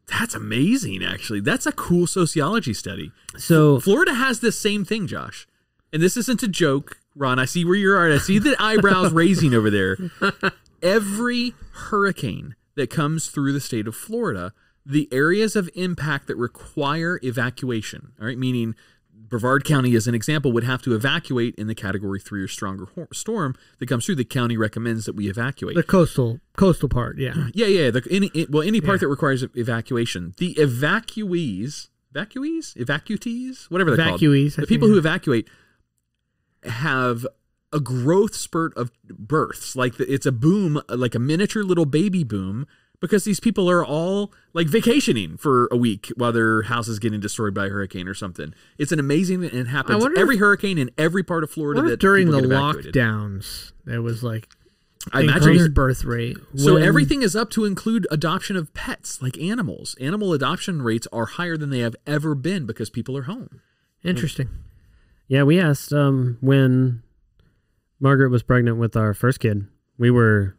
That's amazing, actually. That's a cool sociology study. So Florida has this same thing, Josh. And this isn't a joke, Ron. I see where you're at. I see the eyebrows raising over there. Every hurricane that comes through the state of Florida, the areas of impact that require evacuation, all right, meaning Brevard County, as an example, would have to evacuate in the Category 3 or stronger storm that comes through. The county recommends that we evacuate. The coastal part, yeah. Yeah. Any part that requires evacuation. The evacuees, whatever they're called. The people who evacuate have a growth spurt of births. Like it's a boom, like a miniature little baby boom, because these people are all like vacationing for a week while their house is getting destroyed by a hurricane or something. It's an amazing, and it happens every hurricane in every part of Florida. That during the evacuated. lockdowns, there was like I imagine increased birth rate. So everything is up to include adoption of pets, like animals. Animal adoption rates are higher than they have ever been because people are home. Interesting. yeah, we asked when Margaret was pregnant with our first kid. We were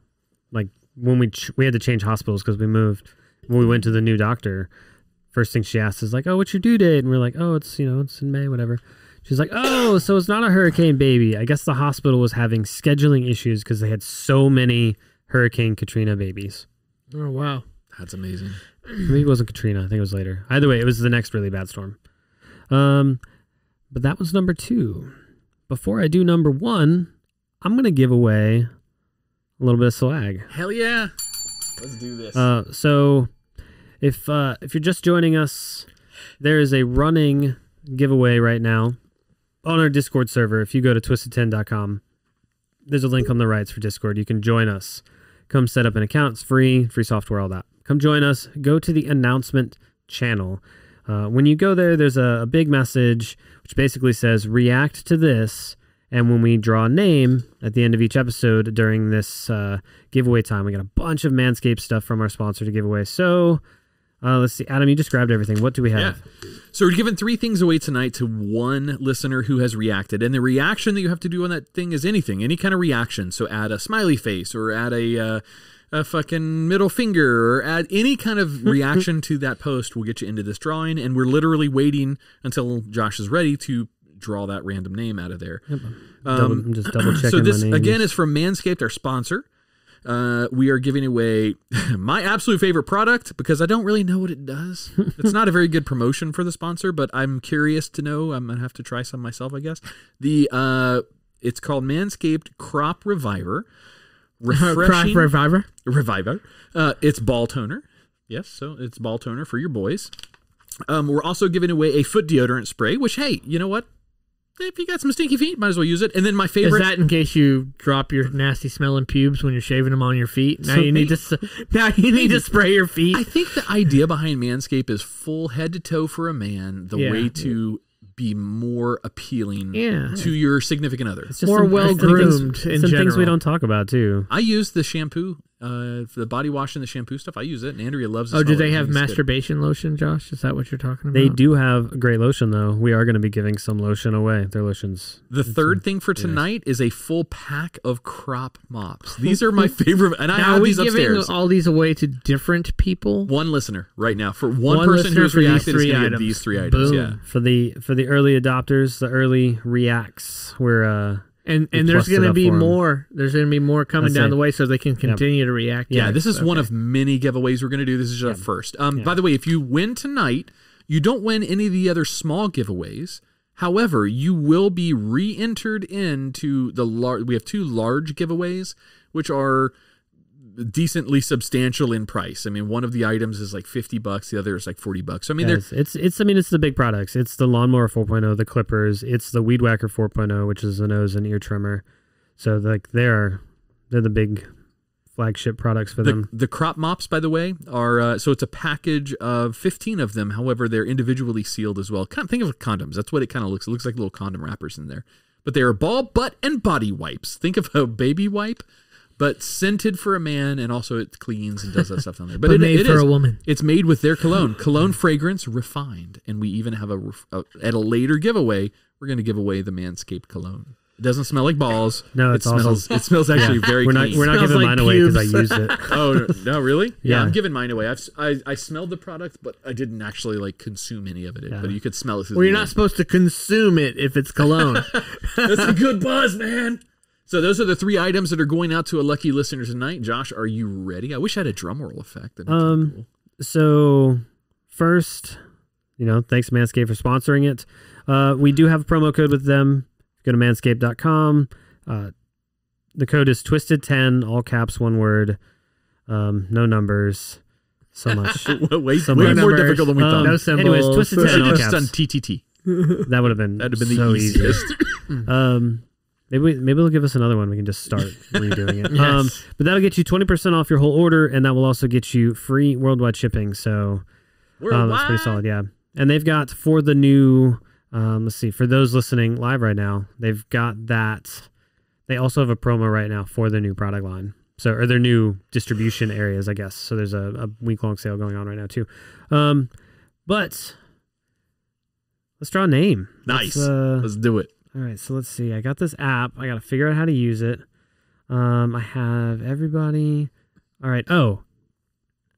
like, when we had to change hospitals because we moved. When we went to the new doctor, first thing she asked is like, "Oh, what's your due date?" And we're like, "Oh, it's it's in May, whatever." She's like, "Oh, so it's not a hurricane baby." I guess the hospital was having scheduling issues because they had so many Hurricane Katrina babies. Oh, wow. That's amazing. Maybe it wasn't Katrina. I think it was later. Either way, it was the next really bad storm. But that was number 2. Before I do number 1, I'm going to give away a little bit of swag. Hell yeah. Let's do this. So if you're just joining us, there is a running giveaway right now on our Discord server. If you go to twisted10.com, there's a link on the right for Discord. You can join us. Come set up an account. It's free software, all that. Come join us. Go to the announcement channel. When you go there, there's a big message which basically says, react to this. And when we draw a name at the end of each episode during this giveaway time, we got a bunch of Manscaped stuff from our sponsor to give away. So Let's see. Adam, you described everything. What do we have? Yeah. So we're giving 3 things away tonight to one listener who has reacted. And the reaction that you have to do on that thing is anything, any kind of reaction. So add a smiley face or add a fucking middle finger or add any kind of reaction to that post will get you into this drawing. And we're literally waiting until Josh is ready to draw that random name out of there. Yep. I'm just double checking. So this, my names. again, is from Manscaped, our sponsor. We are giving away my absolute favorite product because I don't really know what it does. It's not a very good promotion for the sponsor, but I'm curious to know. I'm going to have to try some myself, I guess. It's called Manscaped Crop Reviver. Refreshing. Crop Reviver. It's ball toner. Yes, so it's ball toner for your boys. We're also giving away a foot deodorant spray, which, hey, you know what? If you got some stinky feet, might as well use it. And then my favorite... Is that in case you drop your nasty smelling pubes when you're shaving them on your feet? Now you need to spray your feet. I think the idea behind Manscaped is full head to toe for a man, the way to be more appealing to your significant other. It's just more well-groomed in some general. things we don't talk about, too. I use the shampoo, the body wash and the shampoo stuff. I use it, and Andrea loves it. Oh, do they have masturbation lotion, Josh? Is that what you're talking about? They do have great lotion, though. We are going to be giving some lotion away. Their lotions. The third thing for tonight is a full pack of crop mops. These are my favorite, and I have these upstairs. Are we giving all these away to different people? One listener right now. For one person who's reacted, is going to get these 3 items. Boom. Yeah. For the early adopters, the early reacts, we're... And there's going to be more. There's going to be more coming down the way, so they can continue to react. Yeah, this is one of many giveaways we're going to do. This is just our first. By the way, if you win tonight, you don't win any of the other small giveaways. However, you will be re-entered into the large. We have 2 large giveaways, which are decently substantial in price. I mean, one of the items is like $50, the other is like $40. So I mean, it's the big products. It's the lawnmower 4.0, the clippers. It's the weed whacker 4.0, which is the nose and ear trimmer. So like they're the big flagship products for them. The crop mops, by the way, are so it's a package of 15 of them. However, they're individually sealed as well. Kind of think of condoms. That's what it kind of looks. It looks like little condom wrappers in there. But they are ball, butt, and body wipes. Think of a baby wipe, but scented for a man, and also it cleans and does that stuff down there. But made for a woman. It's made with their cologne fragrance, refined, and we even have at a later giveaway, we're going to give away the Manscaped cologne. It doesn't smell like balls. No, it smells. It smells actually very clean. We're not giving mine away because I used it. Oh no, really? Yeah, I'm giving mine away. I smelled the product, but I didn't actually like consume any of it. Yeah. But you could smell it. Well, you're not supposed to consume it if it's cologne. That's a good buzz, man. So those are the 3 items that are going out to a lucky listener tonight. Josh, are you ready? I wish I had a drum roll effect. That'd be cool. So first, thanks Manscaped for sponsoring it. We do have a promo code with them. Go to manscaped.com. The code is Twisted10, all caps, one word, no numbers. So much. way more difficult than we thought. No symbols. Anyways, Twisted10, all caps. Done TTT. That would have been the easiest. Maybe they'll give us another one. We can just start redoing it. Yes. But that'll get you 20% off your whole order, and that will also get you free worldwide shipping. So that's pretty solid, yeah. And they've got for the new, let's see, for those listening live right now, they've got that. They also have a promo right now for their new product line. So, or their new distribution areas, I guess. So there's a week-long sale going on right now too. But let's draw a name. Nice. Let's do it. All right, so let's see. I got this app. I got to figure out how to use it. I have everybody. All right. Oh,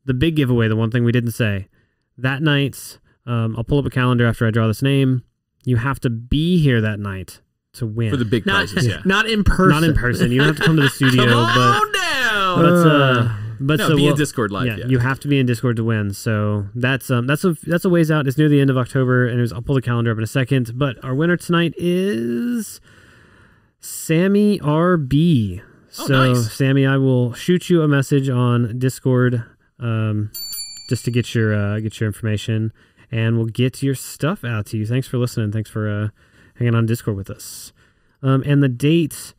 the big giveaway, the one thing we didn't say. That night, I'll pull up a calendar after I draw this name. You have to be here that night to win. For the big prizes, yeah. Not in person. Not in person. You don't have to come to the studio. Come on down! Be in Discord live. Yeah, you have to be in Discord to win. So that's a ways out. It's near the end of October, and I'll pull the calendar up in a second. But our winner tonight is Sammy RB. So nice. Sammy, I will shoot you a message on Discord, just to get your information, and we'll get your stuff out to you. Thanks for listening. Thanks for hanging on Discord with us. And the date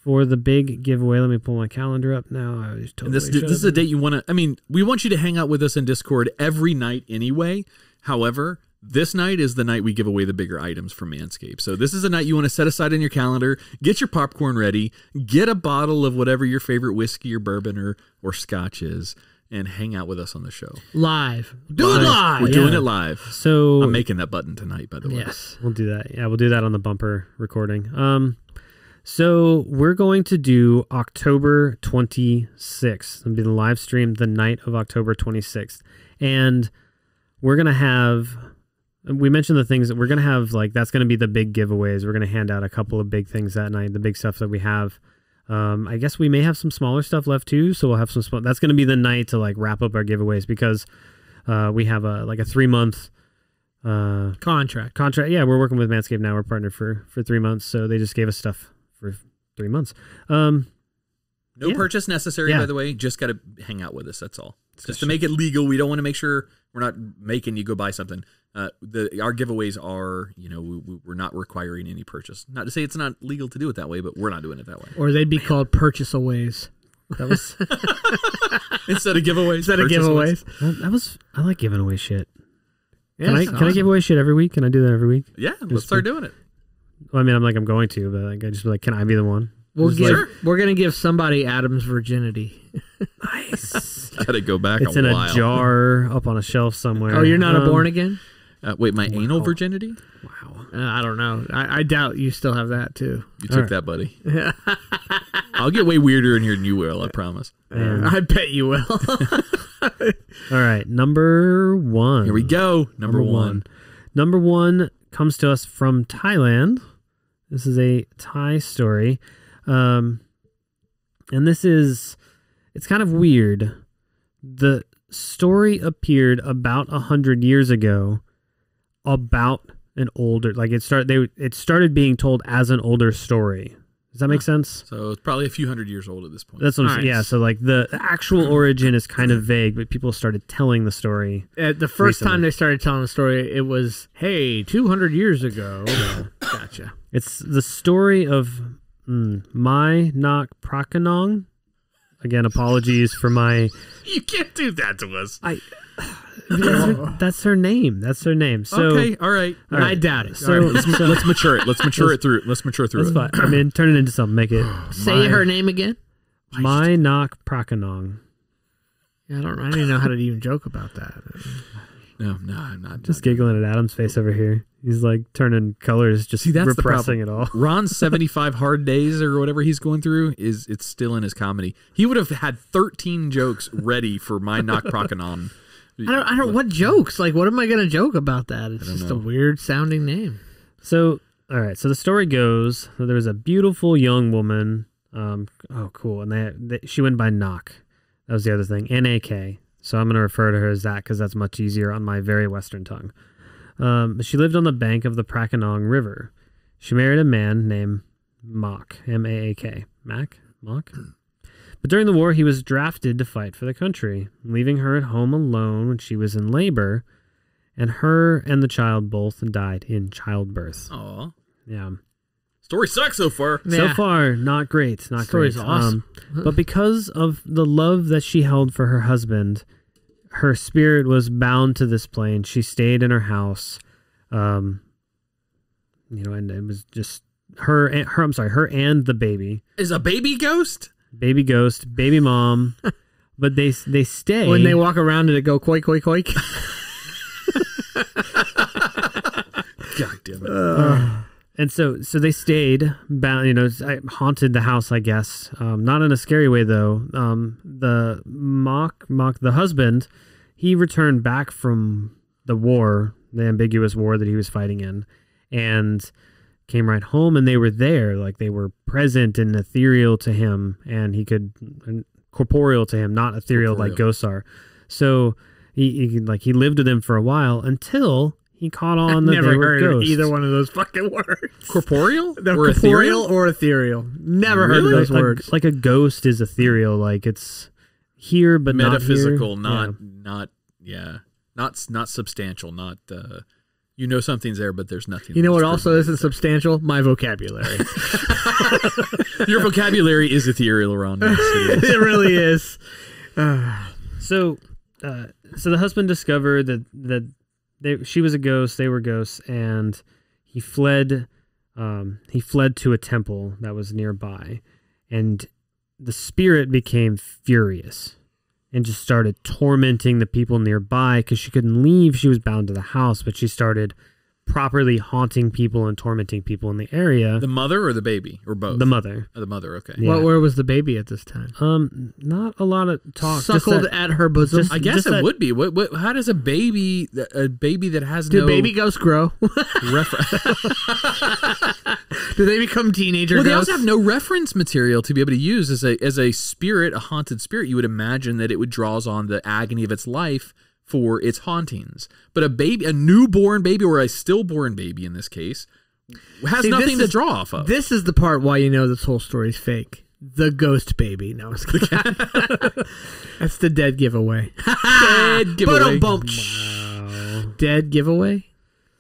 for the big giveaway, let me pull my calendar up now. This is a date you want to. I mean, we want you to hang out with us in Discord every night anyway. However, this night is the night we give away the bigger items from Manscaped. So this is a night you want to set aside in your calendar, get your popcorn ready, get a bottle of whatever your favorite whiskey or bourbon or scotch is, and hang out with us on the show. Live. Do it live. We're doing it live. So I'm making that button tonight, by the way. Yes. we'll do that. Yeah, we'll do that on the bumper recording. So we're going to do October 26th. It'll be the live stream the night of October 26th. And we're going to have, we mentioned the things that we're going to have, like, that's going to be the big giveaways. We're going to hand out a couple of big things that night, the big stuff that we have. I guess we may have some smaller stuff left too. So we'll have some, that's going to be the night to like wrap up our giveaways because we have a 3-month contract. Yeah, we're working with Manscaped now. We're partnered for 3 months. So they just gave us stuff for 3 months. No purchase necessary, by the way. Just got to hang out with us. That's all. Just to make it legal. We don't want to make sure we're not making you go buy something. Our giveaways are, we're not requiring any purchase. Not to say it's not legal to do it that way, but we're not doing it that way. Or they'd be called purchase-aways. That was instead of giveaways. I like giving away shit. Yeah, can I give away shit every week? Can I do that every week? Yeah, let's start doing it. Well, I mean, I'm going to, but like, I just be like, can I be the one? We're going to give somebody Adam's virginity. Nice. Gotta go back. It's in a jar up on a shelf somewhere. Oh, you're not a born again? Wait, my anal virginity? Wow. I don't know. I doubt you still have that too. You took that, buddy. I'll get way weirder in here than you will. I promise. I bet you will. All right, number 1. Here we go. Number one. Number 1 comes to us from Thailand. This is a Thai story. And it's kind of weird. The story appeared about 100 years ago about an older, like it started being told as an older story. Does that make sense? So it's probably a few hundred years old at this point. That's what I'm saying. Yeah, so like the actual origin is kind of vague, but people started telling the story. The first time they started telling the story, it was, hey, 200 years ago. Gotcha. It's the story of Mai Nak Prakanong. Again, apologies for my... You can't do that to us. That's her name. So, okay, all right. I doubt it. So let's mature it. Let's mature it through. Let's mature through that's it. Fine. I mean, turn it into something. Make it. Say her name again. Mai Nak Prakanong. Yeah, I don't even know how to even joke about that. No, I'm not. Just giggling at Adam's face over here. He's like turning colors, just repressing it all. Ron's 75 hard days or whatever he's going through it's still in his comedy. He would have had 13 jokes ready for my knock Procanon. I don't. What jokes? Like, what am I going to joke about that? It's just a weird sounding name. So, all right. So the story goes that there was a beautiful young woman. Cool. And she went by Nak. That was the other thing. N-A-K. So I'm going to refer to her as that because that's much easier on my very Western tongue. She lived on the bank of the Prakanong River. She married a man named Mock, M-A-A-K. Mock? But during the war, he was drafted to fight for the country, leaving her at home alone when she was in labor, and her and the child both died in childbirth. Aw. Yeah. Story sucks so far. So far, not great. Story's awesome. But because of the love that she held for her husband, her spirit was bound to this plane. She stayed in her house. And it was just her and the baby. Is a baby ghost? Baby ghost, baby mom. But they stay. When they walk around, did it go quoik, quoik, quoik? God damn it. And so they stayed, haunted the house, I guess. Not in a scary way, though. The Mock, the husband, he returned back from the war, the ambiguous war that he was fighting in, and came right home, and they were there. Like, they were present and ethereal to him, and corporeal to him, not ethereal like ghosts are. So he lived with them for a while until... he caught on that never they were heard ghosts. either one of those fucking words. Corporeal? Or corporeal or ethereal. Never heard of those words. Like a ghost is ethereal. Like it's here but metaphysical, not here. not substantial. Not something's there, but there's nothing. You know what also isn't substantial? My vocabulary. Your vocabulary is ethereal, Ron. Yes, it really is. So the husband discovered that. She was a ghost. They were ghosts, and he fled. He fled to a temple that was nearby, and the spirit became furious, and just started tormenting the people nearby because she couldn't leave. She was bound to the house, but she started properly haunting people and tormenting people in the area. The mother or the baby or both? The mother. Oh, the mother. Okay. Yeah. Where was the baby at this time? Not a lot of talk. Suckled at her bosom. I guess it would be. What? How does a baby that has no... Do baby ghosts grow? Do they become teenager Well, they ghosts? also have no reference material to be able to use as a spirit, a haunted spirit. You would imagine that it would draws on the agony of its life for its hauntings. But a newborn baby, or a stillborn baby in this case, has nothing to draw off of. This is the part why you know this whole story is fake. The ghost baby. No, it's that's the dead giveaway. Dead giveaway. Wow. Dead giveaway?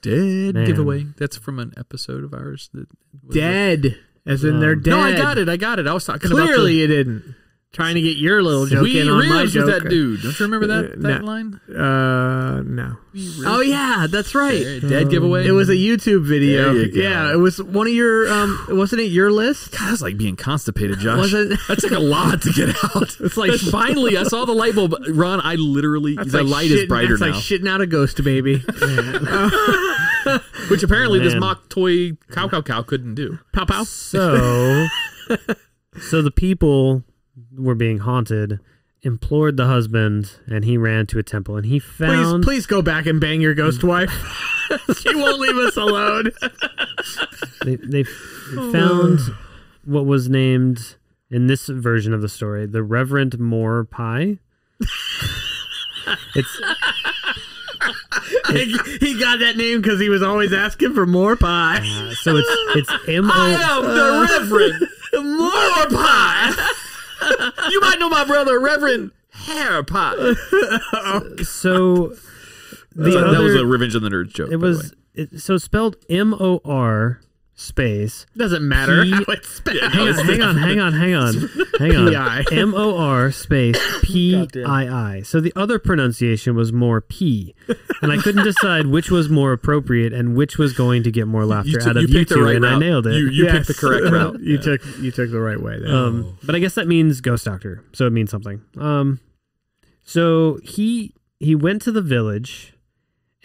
Dead Man. giveaway. That's from an episode of ours. That Dead. As in they're dead. No, I got it. I was talking about Clearly you didn't. Trying to get your little joke in on my joke. With that dude. Don't you remember that line? No. Oh yeah, that's right. Dead giveaway. It was a YouTube video. There you go. Yeah, it was one of your. Wasn't it your list? God, that's like being constipated, Josh. Was it? That took a lot to get out. It's like finally, I saw the light bulb. Ron, I literally the light is brighter that's now. Like shitting out a ghost baby. Which apparently this Man. mock toy cow couldn't do. Pow pow. So the people were being haunted, implored the husband, and he ran to a temple, and he found... Please go back and bang your ghost wife. She won't leave us alone. They found what was named, in this version of the story, the Reverend Moore Pie. He got that name because he was always asking for more pie. So it's M-O... I am the Reverend More Pie. You might know my brother, Reverend Hair Pie. So... that was a Revenge of the Nerds joke. It was... so it's spelled M-O-R... space. Doesn't matter how it's spelled. Hang on. P-I. M-O-R space P-I-I. So the other pronunciation was more P. And I couldn't decide which was more appropriate and which was going to get more laughter out of you two, and I nailed it. You picked the correct route. You took the right way there. But I guess that means ghost doctor. So it means something. So he went to the village,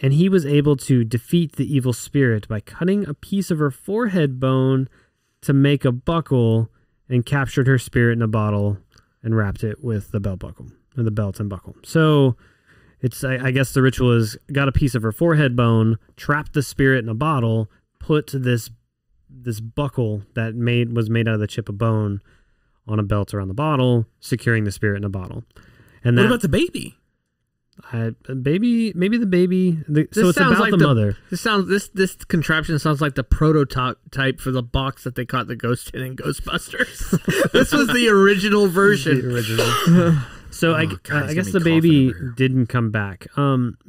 and he was able to defeat the evil spirit by cutting a piece of her forehead bone to make a buckle, and captured her spirit in a bottle and wrapped it with the belt buckle, or the belt and buckle. So it's, I guess the ritual is, got a piece of her forehead bone, trapped the spirit in a bottle, put this buckle that was made out of the chip of bone on a belt around the bottle, securing the spirit in a bottle. And What about the baby? Maybe the baby. So it's about like the mother. This contraption sounds like the prototype for the box that they caught the ghost in Ghostbusters. This was the original version. So I guess the baby didn't come back.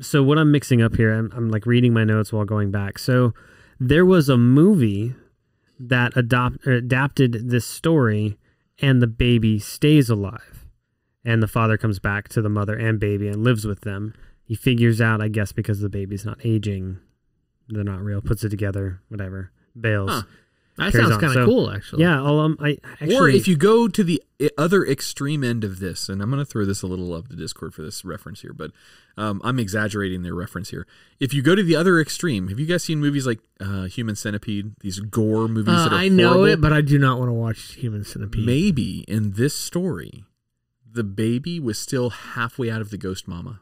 So what I'm mixing up here, I'm like reading my notes while going back. So there was a movie that adapted this story, and the baby stays alive. And the father comes back to the mother and baby and lives with them. He figures out, I guess, because the baby's not aging, they're not real, puts it together, whatever, bails. Huh. That sounds kind of cool, actually. Yeah. Or if you go to the other extreme end of this, and I'm going to throw this a little up the Discord for this reference here, but I'm exaggerating their reference here. If you go to the other extreme, have you guys seen movies like Human Centipede, these gore movies that are I know horrible? it, but I do not want to watch Human Centipede. Maybe in this story, the baby was still halfway out of the ghost mama.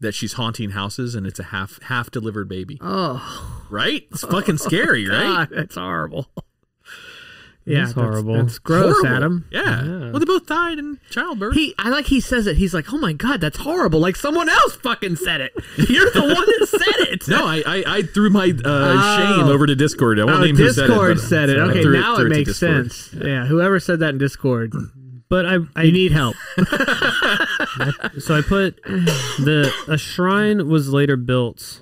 That she's haunting houses, and it's a half delivered baby. Oh, right? It's fucking scary, right? God, that's horrible. It's horrible. That's gross, Horrible. Adam. Yeah. Well, they both died in childbirth. He says it. He's like, oh my God, that's horrible. Like someone else fucking said it. You're the one that said it. No, I threw my shame over to Discord. I won't name who said it. Discord said it. Okay, now it to makes Discord. sense. Yeah, whoever said that in Discord. But You need help. So I put a shrine was later built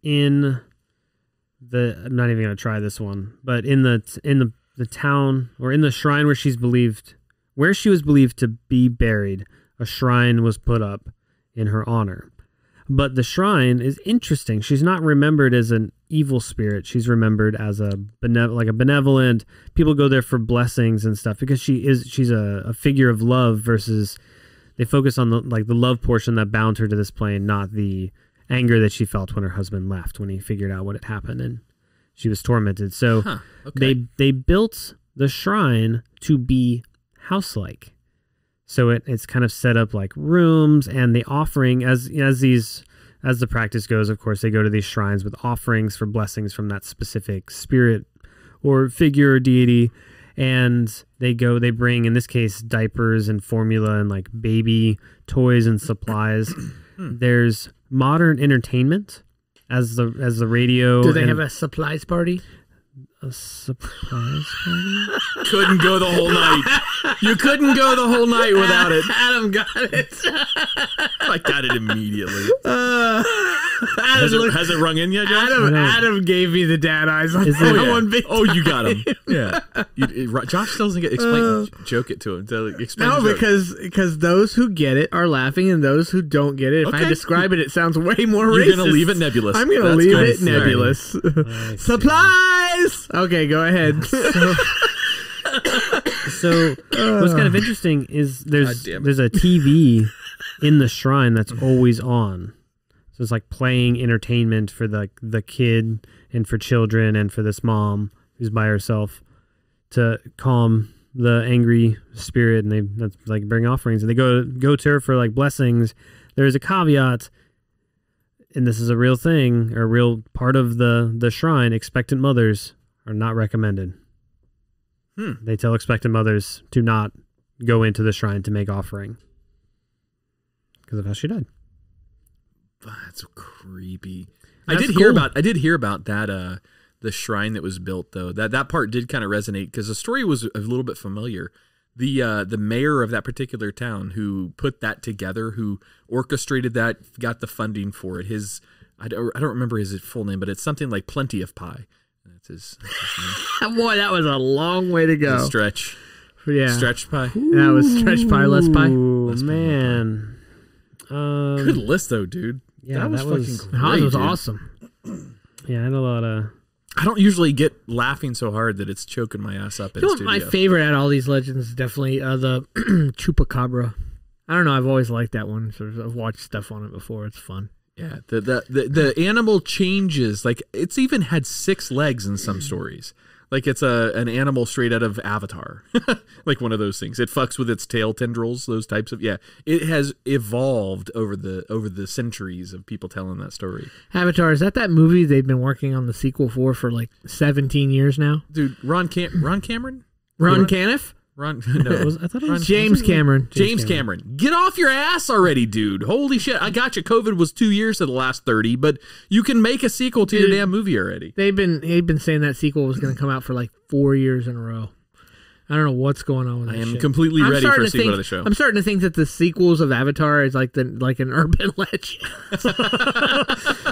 in the, I'm not even going to try this one, but in the town, or in the shrine where she was believed to be buried, a shrine was put up in her honor. But the shrine is interesting. She's not remembered as an evil spirit. She's remembered as a benevolent. People go there for blessings and stuff because she's a figure of love versus they focus on the love portion that bound her to this plane, not the anger that she felt when her husband left, when he figured out what had happened and she was tormented. So they built the shrine to be house-like. So it's kind of set up like rooms, and the offering as the practice goes, of course, they go to these shrines with offerings for blessings from that specific spirit or figure or deity. And they bring, in this case, diapers and formula and like baby toys and supplies. There's modern entertainment as the radio. Do they have a supplies party? A surprise party? Couldn't go the whole night. You couldn't go the whole night without it. Adam got it. I got it immediately. Has it rung in yet, Josh? Adam gave me the dad eyes on that one. Oh, you got him. Yeah. Josh still doesn't get explain. Joke it to him. No, because those who get it are laughing, and those who don't get it, if I describe it, it sounds way more racist. You're going to leave it nebulous. I'm going to leave it nebulous. Supplies! Okay, go ahead. So what's kind of interesting is there's a TV in the shrine that's always on. So it's like playing entertainment for the kid and for children and for this mom who's by herself to calm the angry spirit, and that's like bring offerings, and they go to her for like blessings. There's a caveat, and this is a real thing, or a real part of the shrine. Expectant mothers are not recommended. They tell expectant mothers to not go into the shrine to make offering because of how she died. That's creepy. I did hear about that the shrine that was built though. That part did kind of resonate because the story was a little bit familiar. The mayor of that particular town who put that together, who orchestrated that, got the funding for it. I don't remember his full name, but it's something like Plenty of Pie. That's his name. Boy, that was a long way to go. Stretch. Yeah. Stretch pie. That was stretch pie, less pie. Oh, man. Good list, though, dude. Yeah, that was fucking great. That was dude. awesome. Yeah, I had a lot of... I don't usually get laughing so hard that it's choking my ass up in the studio. My favorite out of all these legends is definitely the Chupacabra. I don't know. I've always liked that one. So I've watched stuff on it before. It's fun. Yeah, the animal changes. Like, it's even had 6 legs in some stories. Like, it's an animal straight out of Avatar. Like one of those things. It fucks with its tail tendrils, those types of... Yeah, it has evolved over the centuries of people telling that story. Avatar, is that movie they've been working on the sequel for like 17 years now? Dude, Ron Cameron? Ron Canniff? I thought it was James Cameron. James Cameron. Get off your ass already, dude. Holy shit. I got you. COVID was 2 years of the last 30, but you can make a sequel to your damn movie already. They've been saying that sequel was going to come out for like 4 years in a row. I don't know what's going on with that. I am completely ready for a sequel to the show. I'm starting to think that the sequels of Avatar is like an urban legend.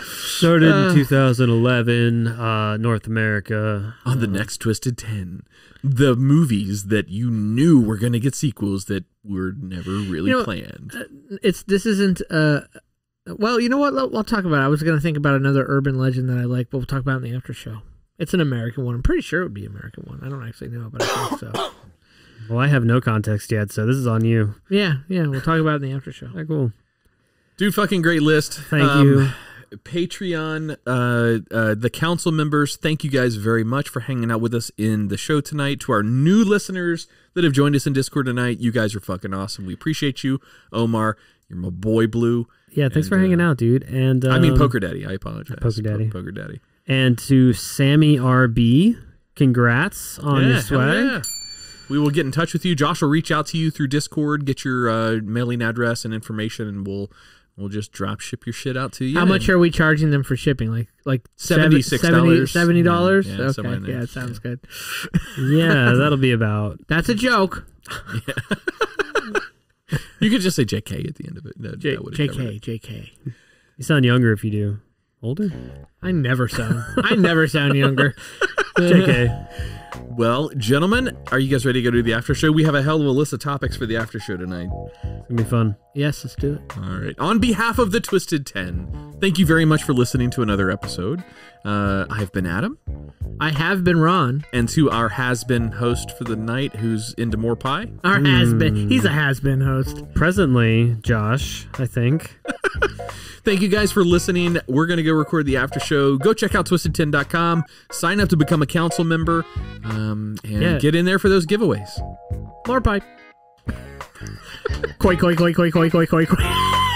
Started in 2011, North America. On the next Twisted 10, the movies that you knew were going to get sequels that were never really planned. This isn't. Well, you know what? I'll talk about it. I was going to think about another urban legend that I like, but we'll talk about it in the after show. It's an American one. I'm pretty sure it would be an American one. I don't actually know, but I think so. Well, I have no context yet, so this is on you. Yeah. We'll talk about it in the after show. All right, cool. Dude, fucking great list. Thank you. Patreon, the council members, thank you guys very much for hanging out with us in the show tonight. To our new listeners that have joined us in Discord tonight, you guys are fucking awesome. We appreciate you. Omar, you're my boy Blue. Yeah, thanks for hanging out, dude. And I mean Poker Daddy. I apologize. Poker Daddy. Poker Daddy. And to Sammy RB, congrats on your swag. Yeah. We will get in touch with you. Josh will reach out to you through Discord, get your mailing address and information, and we'll just drop ship your shit out to you. How much are we charging them for shipping? Like $76. $70? Yeah, okay, yeah, it sounds good. Yeah, that'll be about... That's a joke. Yeah. You could just say JK at the end of it. JK. You sound younger if you do. Older? I never sound younger. JK. Well, gentlemen, are you guys ready to go to the after show? We have a hell of a list of topics for the after show tonight. It's gonna be fun. Yes, let's do it. All right. On behalf of the Twisted 10, thank you very much for listening to another episode. I've been Adam. I have been Ron. And to our has-been host for the night, who's into more pie. Our has-been. He's a has-been host. Presently, Josh, I think. Thank you guys for listening. We're going to go record the after show. Go check out twisted10.com. Sign up to become a council member. And get in there for those giveaways. More pie. Koi, koi, koi, koi, koi, koi, koi, koi.